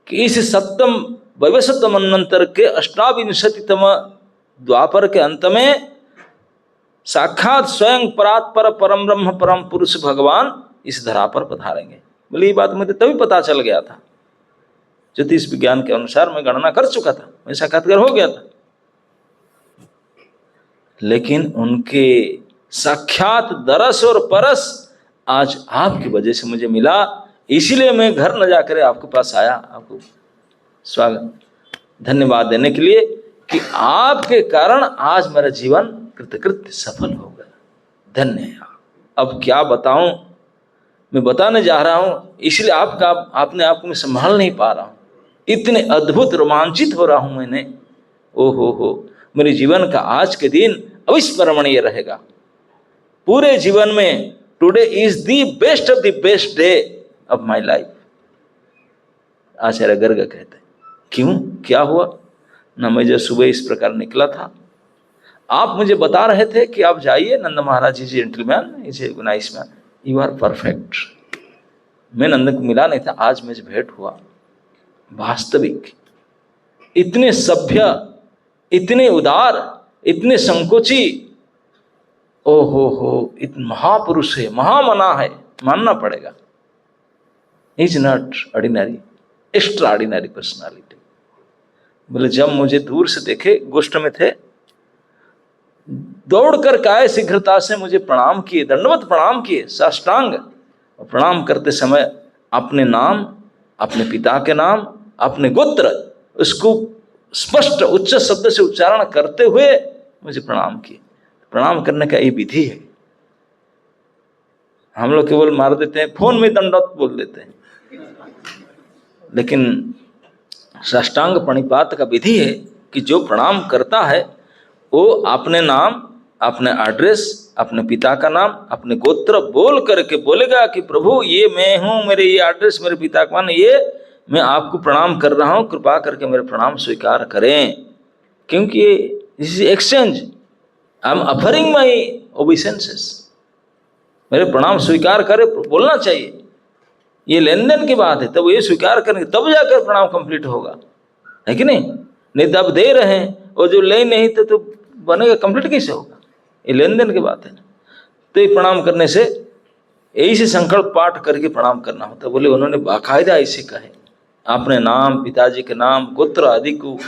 कि इस सप्तम वैवस्वत मनवंतर के 28तम द्वापर के अंत में साक्षात स्वयं परात्पर परम ब्रह्म परम पुरुष भगवान इस धरा पर पधारेंगे। बोले ये बात मुझे तभी पता चल गया था। ज्योतिष विज्ञान के अनुसार मैं गणना कर चुका था, मैं साक्षात्कार हो गया था। लेकिन उनके साक्षात दरस और परस आज आपकी वजह से मुझे मिला, इसीलिए मैं घर न जाकर आपके पास आया, आपको स्वागत धन्यवाद देने के लिए कि आपके कारण आज मेरा जीवन कृतकृत्य सफल हो गया। धन्य है। अब क्या बताऊं, मैं बताने जा रहा हूं, इसलिए आपने आपको मैं संभाल नहीं पा रहा हूं, इतने अद्भुत रोमांचित हो रहा हूं मैंने। ओ हो, मेरे जीवन का आज के दिन अविस्मरणीय रहेगा पूरे जीवन में। Today is the best of the best day of my life, Acharya Garg कहते हैं। क्यों, क्या हुआ ना? मैं जो सुबह इस प्रकार निकला था, आप मुझे बता रहे थे कि आप जाइए, Nand Maharaj ji gentleman, is a nice man, you are perfect. मैं नंद को मिला नहीं था, आज मुझे भेंट हुआ। वास्तविक इतने सभ्य, इतने उदार, इतने संकोची, ओ हो, इतने महापुरुष है, महामना है, मानना पड़ेगा। Is not ordinary, extra ordinary personality. बोले जब मुझे दूर से देखे, गोष्ठ में थे, दौड़कर काय शीघ्रता से मुझे प्रणाम किए, दंडवत प्रणाम किए, साष्टांग। और प्रणाम करते समय अपने नाम, अपने पिता के नाम, अपने गोत्र, उसको स्पष्ट उच्च शब्द से उच्चारण करते हुए मुझे प्रणाम किए। प्रणाम करने का ये विधि है। हम लोग केवल मार देते हैं, फोन में दंडवत बोल देते हैं, लेकिन साष्टांग प्रणिपात का विधि है कि जो प्रणाम करता है वो अपने नाम, अपने एड्रेस, अपने पिता का नाम, अपने गोत्र बोल करके बोलेगा कि प्रभु ये मैं हूँ, मेरे ये एड्रेस, मेरे पिता का नाम, ये मैं आपको प्रणाम कर रहा हूँ, कृपा करके मेरे प्रणाम स्वीकार करें। क्योंकि this is exchange, I am offering my obeisances. मेरे प्रणाम स्वीकार करें बोलना चाहिए, ये लेन देन की बात है। तब ये स्वीकार करेंगे तब जाकर प्रणाम कंप्लीट होगा, है कि नहीं तब दे रहे हैं और जो ले नहीं तो बनेगा कंप्लीट कैसे होगा? ये लेन देन की बात है। तो ये प्रणाम करने से ऐसे संकल्प पाठ करके प्रणाम करना होता है। बोले उन्होंने बाकायदा ऐसे कहे, अपने नाम, पिताजी के नाम, गोत्र आदि को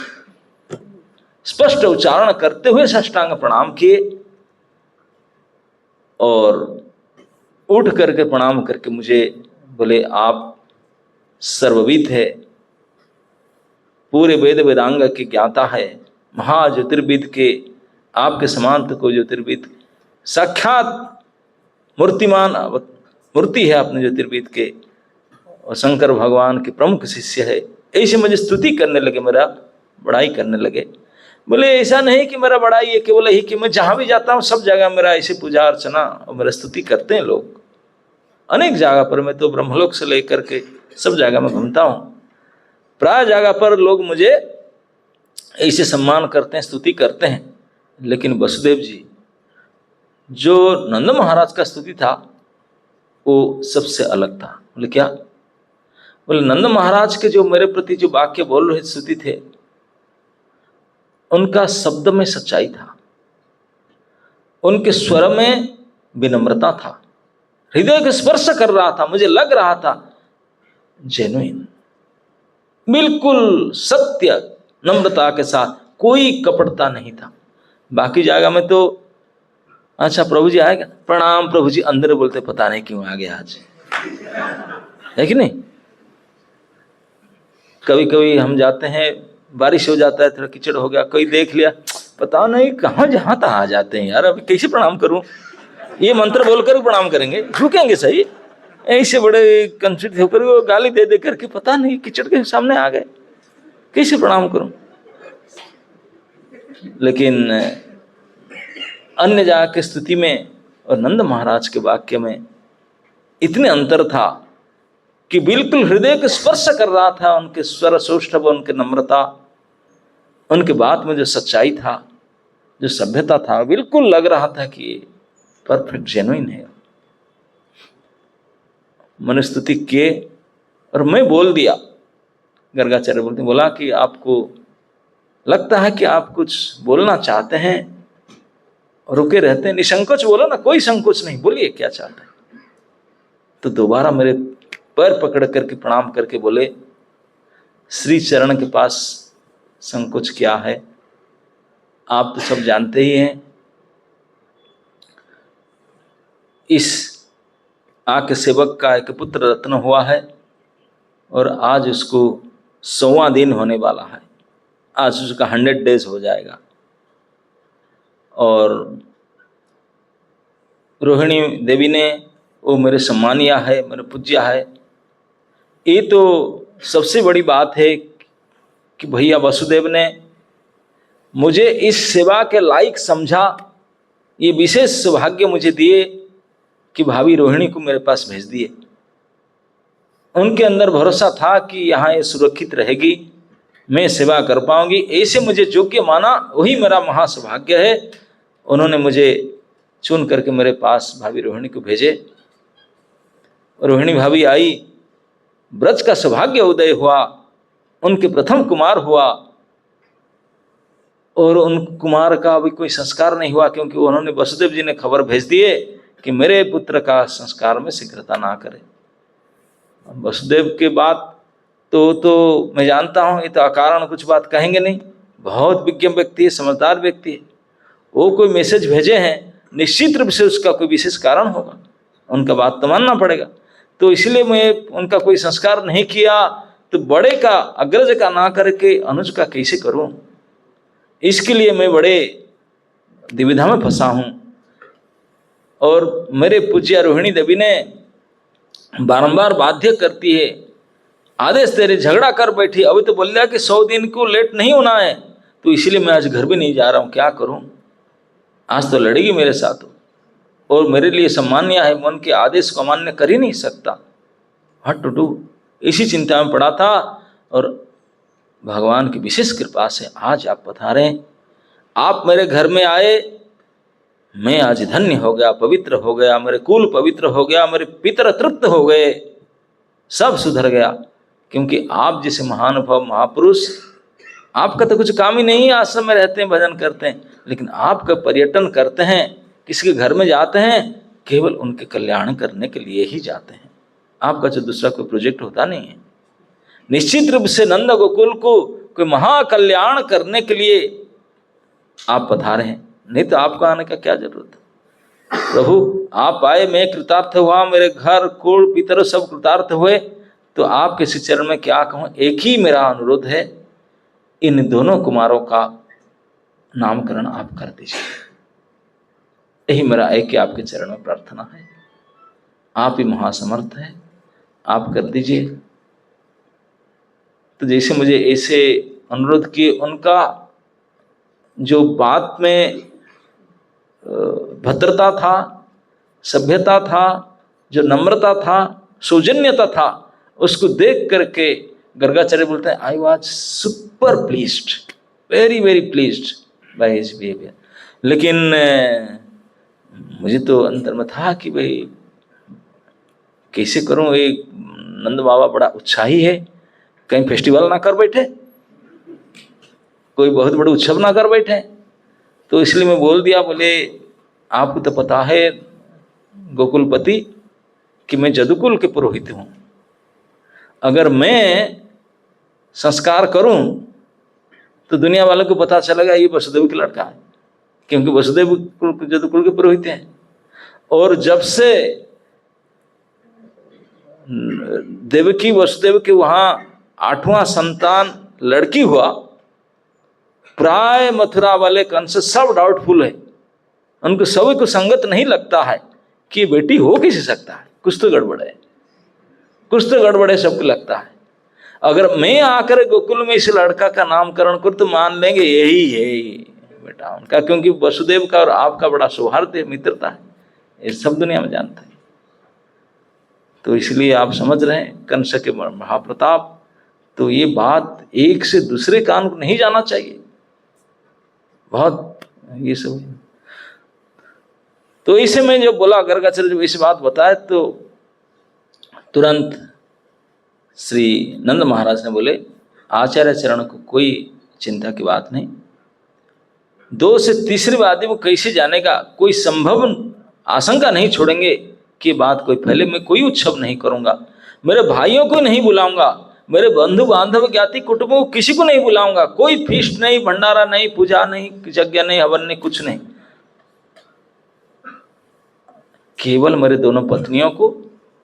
स्पष्ट उच्चारण करते हुए साष्टांग प्रणाम किए और उठ करके प्रणाम करके मुझे बोले आप सर्वविद है, पूरे वेद वेदांग के ज्ञाता है, महाज्योतिर्विद के आपके समान तो कोई ज्योतिर्विद, साक्षात मूर्तिमान मूर्ति है अपने ज्योतिर्विद के, और शंकर भगवान के प्रमुख शिष्य है। ऐसे मुझे स्तुति करने लगे, मेरा बड़ाई करने लगे। बोले ऐसा नहीं कि मेरा बड़ाई है केवल यही कि मैं जहाँ भी जाता हूँ सब जगह मेरा ऐसे पूजा अर्चना और मेरा स्तुति करते हैं लोग, अनेक जगह पर। मैं तो ब्रह्मलोक से लेकर के सब जगह में घूमता हूँ, प्राय जगह पर लोग मुझे ऐसे सम्मान करते हैं, स्तुति करते हैं। लेकिन वसुदेव जी, जो नंद महाराज का स्तुति था वो सबसे अलग था। बोले क्या? बोले नंद महाराज के जो मेरे प्रति जो वाक्य बोल रहे स्तुति थे, उनका शब्द में सच्चाई था, उनके स्वर में विनम्रता था, हृदय को स्पर्श कर रहा था, मुझे लग रहा था जेन्युइन, बिल्कुल सत्य नम्रता के साथ, कोई कपटता नहीं था। बाकी जगह में तो अच्छा प्रभु जी आएगा, प्रणाम प्रभु जी, अंदर बोलते पता नहीं क्यों आ गया आज, है कि नहीं? कभी कभी हम जाते हैं, बारिश हो जाता है, थोड़ा कीचड़ हो गया, कोई देख लिया, पता नहीं कहाँ जहाँ तहाँ आ जाते हैं। यार अभी कैसे प्रणाम करूं? ये मंत्र बोलकर प्रणाम करेंगे, रुकेंगे सही, ऐसे बड़े कंफ्यूज होकर वो गाली दे दे करके पता नहीं कीचड़ के सामने आ गए, कैसे प्रणाम करूं? लेकिन अन्य जगह की स्थिति में और नंद महाराज के वाक्य में इतने अंतर था कि बिल्कुल हृदय को स्पर्श कर रहा था। उनके स्वर सौष्ठव, उनके नम्रता, उनके बात में जो सच्चाई था, जो सभ्यता था, बिल्कुल लग रहा था कि ये परफेक्ट जेन्युइन है। मैंने स्तुति किए और मैं बोल दिया, गर्गाचार्य बोलते, बोला कि आपको लगता है कि आप कुछ बोलना चाहते हैं, रुके रहते हैं, निसंकोच बोलो ना, कोई संकोच नहीं, बोलिए क्या चाहते हैं। तो दोबारा मेरे पैर पकड़ करके प्रणाम करके बोले, श्री चरण के पास संकोच क्या है, आप तो सब जानते ही हैं। इस आके सेवक का एक पुत्र रत्न हुआ है और आज उसको 100वां दिन होने वाला है। आज उसका 100 डेज हो जाएगा। और रोहिणी देवी ने, वो मेरे सम्मानिया है, मेरे पूज्या है। ये तो सबसे बड़ी बात है कि भैया वसुदेव ने मुझे इस सेवा के लायक समझा। ये विशेष सौभाग्य मुझे दिए कि भाभी रोहिणी को मेरे पास भेज दिए। उनके अंदर भरोसा था कि यहाँ ये सुरक्षित रहेगी, मैं सेवा कर पाऊंगी, ऐसे मुझे योग्य माना, वही मेरा महासौभाग्य है। उन्होंने मुझे चुन करके मेरे पास भाभी रोहिणी को भेजे। रोहिणी भाभी आई, ब्रज का सौभाग्य उदय हुआ, उनके प्रथम कुमार हुआ। और उन कुमार का अभी कोई संस्कार नहीं हुआ, क्योंकि उन्होंने वसुदेव जी ने खबर भेज दिए कि मेरे पुत्र का संस्कार में शीघ्रता ना करे। वसुदेव के बात तो मैं जानता हूँ, ये तो अकारण कुछ बात कहेंगे नहीं, बहुत विज्ञ व्यक्ति है, समझदार व्यक्ति है। वो कोई मैसेज भेजे हैं, निश्चित रूप से उसका कोई विशेष कारण होगा, उनका बात तो मानना पड़ेगा। तो इसलिए मैं उनका कोई संस्कार नहीं किया, तो बड़े का अग्रज का ना करके अनुज का कैसे करूं, इसके लिए मैं बड़े दुविधा में फंसा हूं। और मेरे पूज्य रोहिणी देवी ने बारंबार बाध्य करती है, आदेश तेरे झगड़ा कर बैठी, अभी तो बोल दिया कि 100 दिन को लेट नहीं होना है, तो इसलिए मैं आज घर भी नहीं जा रहा हूँ, क्या करूँ। आज तो लड़ेगी मेरे साथ और मेरे लिए सम्मान्य है, मन के आदेश को अमान्य कर ही नहीं सकता। व्हाट टू डू, इसी चिंता में पड़ा था। और भगवान की विशेष कृपा से आज आप पधारे, आप मेरे घर में आए, मैं आज धन्य हो गया, पवित्र हो गया, मेरे कुल पवित्र हो गया, मेरे पितर तृप्त हो गए, सब सुधर गया। क्योंकि आप जैसे महानुभाव महापुरुष, आपका तो कुछ काम ही नहीं है, आश्रम में रहते हैं, भजन करते हैं, लेकिन आपका पर्यटन करते हैं, किसी के घर में जाते हैं, केवल उनके कल्याण करने के लिए ही जाते हैं। आपका जो दूसरा कोई प्रोजेक्ट होता नहीं है। निश्चित रूप से नंद गोकुल को कोई महाकल्याण करने के लिए आप पधारे हैं, नहीं तो आपको आने का क्या जरूरत है। प्रभु आप आए, मैं कृतार्थ हुआ, मेरे घर कुल पितर सब कृतार्थ हुए, तो आपके श्री चरण में क्या कहूँ। एक ही मेरा अनुरोध है, इन दोनों कुमारों का नामकरण आप कर दीजिए, यही मेरा एक आपके चरण में प्रार्थना है। आप ही महासमर्थ है, आप कर दीजिए। तो जैसे मुझे ऐसे अनुरोध किए, उनका जो बात में भद्रता था, सभ्यता था, जो नम्रता था, सौजन्यता था, उसको देख करके गर्गाचार्य बोलते हैं, I was super pleased, very very pleased by his behaviour. लेकिन मुझे तो अंदर में था कि भाई कैसे करूं, ये नंद बाबा बड़ा उत्साही है, कहीं फेस्टिवल ना कर बैठे, कोई बहुत बड़ा उत्सव ना कर बैठे। तो इसलिए मैं बोल दिया, बोले आपको तो पता है गोकुलपति कि मैं जदुकुल के पुरोहित हूँ, अगर मैं संस्कार करूं तो दुनिया वालों को पता चलेगा ये वसुदेव का लड़का है, क्योंकि वसुदेव जदुकुल के पुरोहित हैं। और जब से देवकी वसुदेव के वहाँ 8वां संतान लड़की हुआ, प्राय मथुरा वाले कंस सब डाउटफुल है, उनको सभी को संगत नहीं लगता है कि बेटी हो कैसे सकता है, कुछ तो गड़बड़ है, कुछ तो गड़बड़ है, सबको लगता है। अगर मैं आकर गोकुल में इस लड़का का नामकरण करूं तो मान लेंगे यही है बेटा उनका, क्योंकि वसुदेव का और आपका बड़ा सौहार्द है, मित्रता है, ये सब दुनिया में जानता है। तो इसलिए आप समझ रहे हैं कंस के महाप्रताप। तो ये बात एक से दूसरे कान को नहीं जाना चाहिए, बहुत ये सब। तो इसे मैं जो बोला, गर्गाचार्य जब इस बात बताए तो तुरंत श्री नंद महाराज ने बोले, आचार्य चरण को कोई चिंता की बात नहीं, 2 से तीसरी वादी वो कैसे जानेगा, कोई संभव आशंका नहीं छोड़ेंगे कि बात कोई फैले। मैं कोई उत्सव नहीं करूंगा, मेरे भाइयों को नहीं बुलाऊंगा, मेरे बंधु बांधव ज्ञाति कुटुंबों किसी को नहीं बुलाऊंगा, कोई फीस्ट नहीं, भंडारा नहीं, पूजा नहीं, यज्ञ नहीं, हवन नहीं, कुछ नहीं। केवल मेरे दोनों पत्नियों को,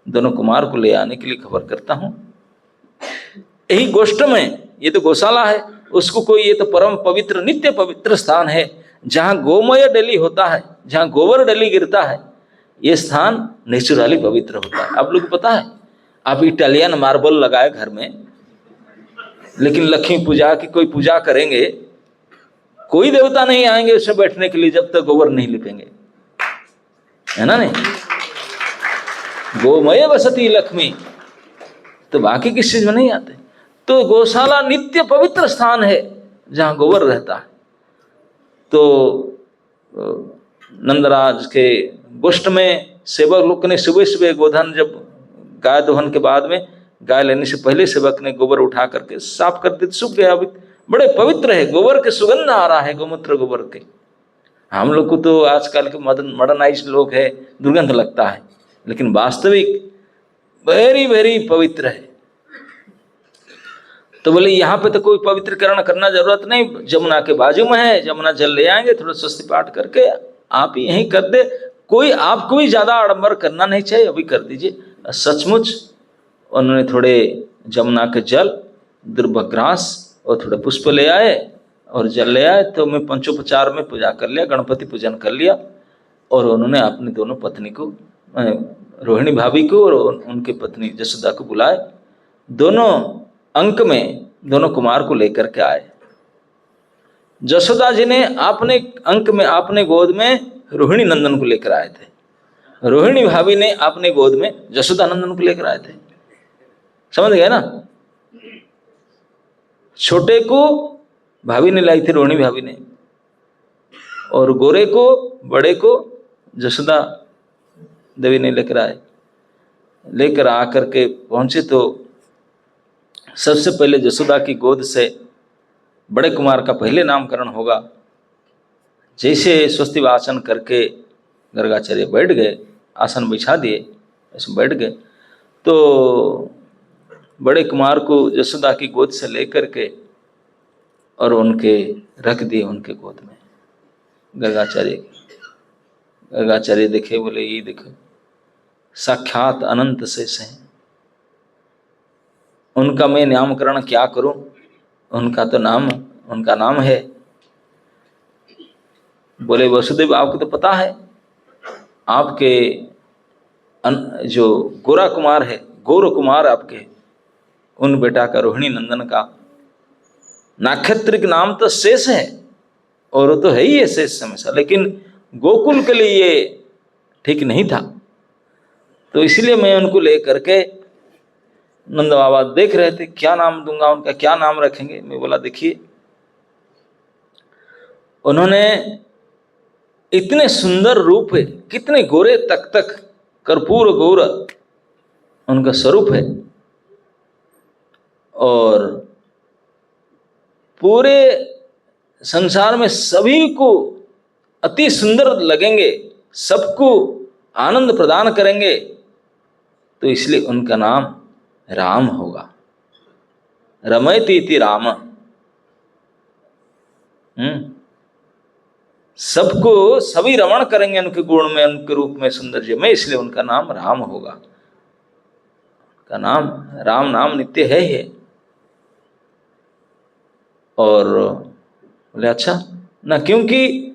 दोनों कुमार को ले आने के लिए खबर करता हूं। यही गोष्ठ में, ये तो गौशाला है, उसको कोई, ये तो परम पवित्र नित्य पवित्र स्थान है, जहां गोमय डली होता है, जहां गोबर डली गिरता है, ये स्थान नेचुरली पवित्र होता है। आप लोग को पता है, आप इटालियन मार्बल लगाए घर में, लेकिन लक्ष्मी पूजा की कोई पूजा करेंगे, कोई देवता नहीं आएंगे उसमें बैठने के लिए जब तक गोबर नहीं लिपेंगे, है ना? नहीं, गोमय वसती लक्ष्मी, तो बाकी किस चीज में नहीं आते। तो गौशाला नित्य पवित्र स्थान है जहां गोबर रहता है। तो नंदराज के गोष्ठ में सेवक लोग ने सुबह सुबह गोधन, जब गाय दोहन के बाद में, गाय लेने से पहले सेवक ने गोबर उठा करके साफ कर दिया, सूख गया, अभी बड़े पवित्र है, गोबर के सुगंध आ रहा है, गोमूत्र गोबर के। हम लोग को तो आजकल के मॉडर्नाइज लोग है, दुर्गंध लगता है, लेकिन वास्तविक वेरी वेरी पवित्र है। तो बोले यहाँ पे तो कोई पवित्रकरण करना जरूरत नहीं, जमुना के बाजू में है, जमुना जल ले आएंगे, थोड़ा स्वस्ति पाठ करके आप ही यहीं कर दे, कोई आपको भी ज्यादा आडंबर करना नहीं चाहिए, अभी कर दीजिए। सचमुच उन्होंने थोड़े जमुना के जल, दुर्भग्रास और थोड़े पुष्प ले आए और जल ले आए, तो मैं पंचोपचार में पूजा कर लिया, गणपति पूजन कर लिया, और उन्होंने अपनी दोनों पत्नी को, रोहिणी भाभी को और उनकी पत्नी जसोदा को बुलाए। दोनों अंक में दोनों कुमार को लेकर के आए। जसोदा जी ने अपने अंक में, अपने गोद में रोहिणी नंदन को लेकर आए थे, रोहिणी भाभी ने अपने गोद में जसोदा नंदन को लेकर आए थे। समझ गए ना? छोटे को भाभी ने लाई थी, रोहिणी भाभी ने, और गोरे को, बड़े को जसोदा देवी ने लेकर आए। लेकर आकर के पहुंचे तो सबसे पहले जसोदा की गोद से बड़े कुमार का पहले नामकरण होगा। जैसे स्वस्ति वाचन करके गर्गाचार्य बैठ गए, आसन बिछा दिए, ऐसे बैठ गए, तो बड़े कुमार को जसोदा की गोद से लेकर के और उनके रख दिए उनके गोद में। गर्गाचार्य देखे, बोले ये देखो साक्षात अनंत शेष हैं, उनका मैं नामकरण क्या करूं, उनका तो नाम, उनका नाम है। बोले वसुदेव आपको तो पता है, आपके जो गोरा कुमार है, गौर कुमार आपके, उन बेटा का, रोहिणी नंदन का नाक्षत्रिक नाम तो शेष है, और वो तो है ही है शेष हमेशा, लेकिन गोकुल के लिए ये ठीक नहीं था, तो इसलिए मैं उनको लेकर के, नंद बाबा देख रहे थे क्या नाम दूंगा, उनका क्या नाम रखेंगे। मैं बोला देखिए, उन्होंने इतने सुंदर रूप है, कितने गोरे तक तक कर्पूर गौर उनका स्वरूप है, और पूरे संसार में सभी को अति सुंदर लगेंगे, सबको आनंद प्रदान करेंगे, तो इसलिए उनका नाम राम होगा। रमयति इति राम। सबको, सभी रमण करेंगे उनके गुण में, उनके रूप में, सौंदर्य में, इसलिए उनका नाम राम होगा। उनका नाम राम नाम नित्य है ही। और बोले अच्छा ना, क्योंकि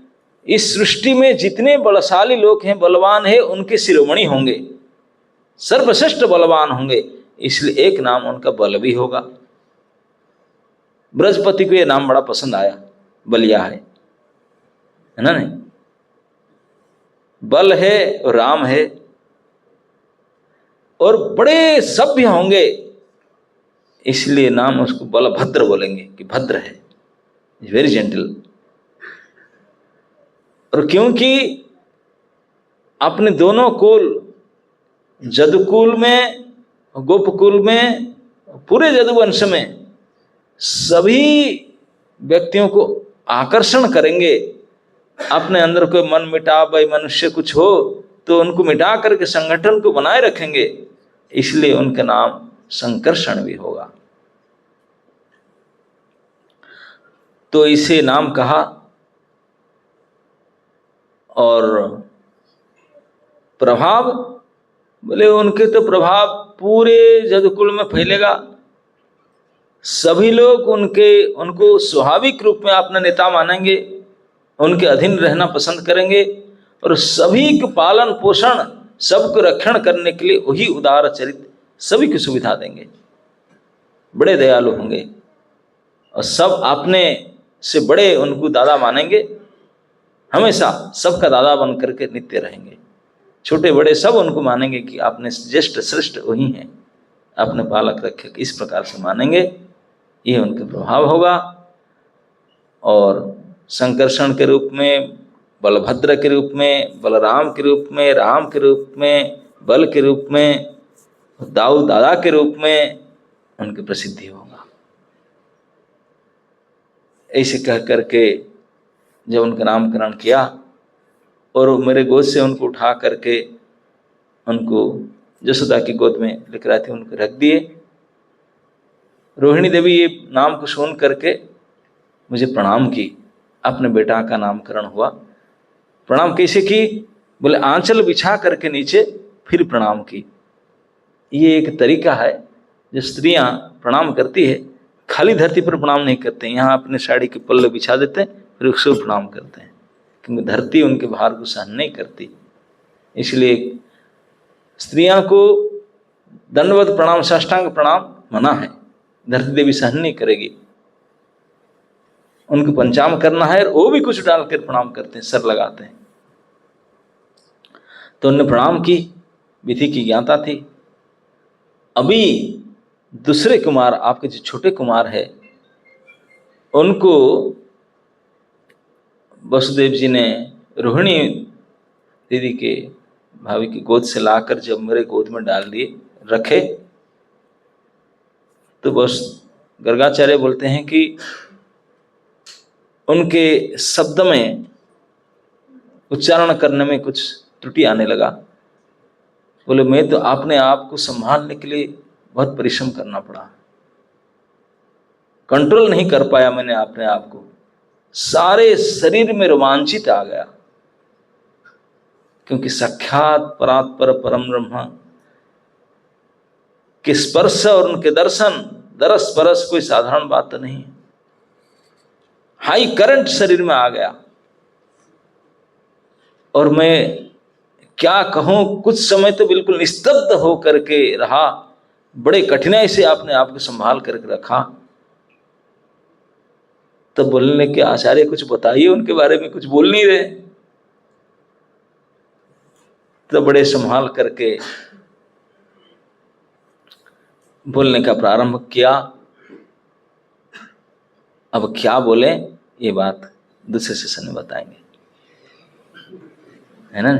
इस सृष्टि में जितने बलशाली लोग हैं, बलवान है, उनके शिरोमणि होंगे, सर्वश्रेष्ठ बलवान होंगे, इसलिए एक नाम उनका बल भी होगा। बृहस्पति को यह नाम बड़ा पसंद आया, बलिया है ना? नहीं, बल है और राम है, और बड़े सभ्य होंगे, इसलिए नाम उसको बलभद्र बोलेंगे कि भद्र है, वेरी जेंटल। और क्योंकि अपने दोनों कुल, जदुकुल में, गोपकुल में, पूरे जदुवंश में सभी व्यक्तियों को आकर्षण करेंगे, अपने अंदर कोई मन मिटाव मनुष्य कुछ हो तो उनको मिटा करके संगठन को बनाए रखेंगे, इसलिए उनका नाम संकर्षण भी होगा। तो इसे नाम कहा, और प्रभाव, बोले उनके तो प्रभाव पूरे जगकुल में फैलेगा। सभी लोग उनको स्वाभाविक रूप में अपना नेता मानेंगे, उनके अधीन रहना पसंद करेंगे, और सभी को पालन पोषण, सबको रक्षण करने के लिए वही उदार चरित्र सभी को सुविधा देंगे, बड़े दयालु होंगे, और सब अपने से बड़े उनको दादा मानेंगे, हमेशा सबका दादा बन करके नित्य रहेंगे। छोटे बड़े सब उनको मानेंगे कि आपने ज्येष्ठ श्रेष्ठ वही हैं, आपने पालक रखे, इस प्रकार से मानेंगे। ये उनके प्रभाव होगा। और संकर्षण के रूप में, बलभद्र के रूप में, बलराम के रूप में, राम के रूप में, बल के रूप में, दाऊ दादा के रूप में उनकी प्रसिद्धि होगा। ऐसे कह करके जब उनका नामकरण किया और मेरे गोद से उनको उठा करके उनको जसोदा की गोद में लिख रहे थे, उनको रख दिए। रोहिणी देवी ये नाम को सुन करके मुझे प्रणाम की, अपने बेटा का नामकरण हुआ। प्रणाम कैसे की? बोले आंचल बिछा करके नीचे फिर प्रणाम की। ये एक तरीका है जो स्त्रियां प्रणाम करती है, खाली धरती पर प्रणाम नहीं करते, यहाँ अपने साड़ी के पल्ले बिछा देते हैं फिर उसको प्रणाम करते हैं, क्योंकि धरती उनके भार को सहन नहीं करती। इसलिए स्त्रियां को दंडवत प्रणाम, साष्टांग प्रणाम मना है, धरती देवी सहन नहीं करेगी। उनको पंचाम करना है और वो भी कुछ डालकर प्रणाम करते हैं, सर लगाते हैं। तो उन्होंने प्रणाम की, विधि की ज्ञाता थी। अभी दूसरे कुमार, आपके जो छोटे कुमार है, उनको वसुदेव जी ने रोहिणी दीदी के भाभी की गोद से लाकर जब मेरे गोद में डाल दिए, रखे, तो बस गर्गाचार्य बोलते हैं कि उनके शब्द में, उच्चारण करने में कुछ त्रुटि आने लगा। बोले मैं तो अपने आप को संभालने के लिए बहुत परिश्रम करना पड़ा, कंट्रोल नहीं कर पाया मैंने अपने आप को, सारे शरीर में रोमांचित आ गया, क्योंकि साक्षात परात्पर परम ब्रह्म के स्पर्श और उनके दर्शन, दरस परस कोई साधारण बात नहीं है। हाई करंट शरीर में आ गया, और मैं क्या कहूं, कुछ समय तो बिल्कुल निस्तब्ध हो करके रहा, बड़े कठिनाई से अपने आप को संभाल करके रखा। तब तो बोलने के आचार्य कुछ बताइए, उनके बारे में कुछ बोल नहीं रहे। तो बड़े संभाल करके बोलने का प्रारंभ किया। अब क्या बोले ये बात दूसरे सेशन में बताएंगे, है ना।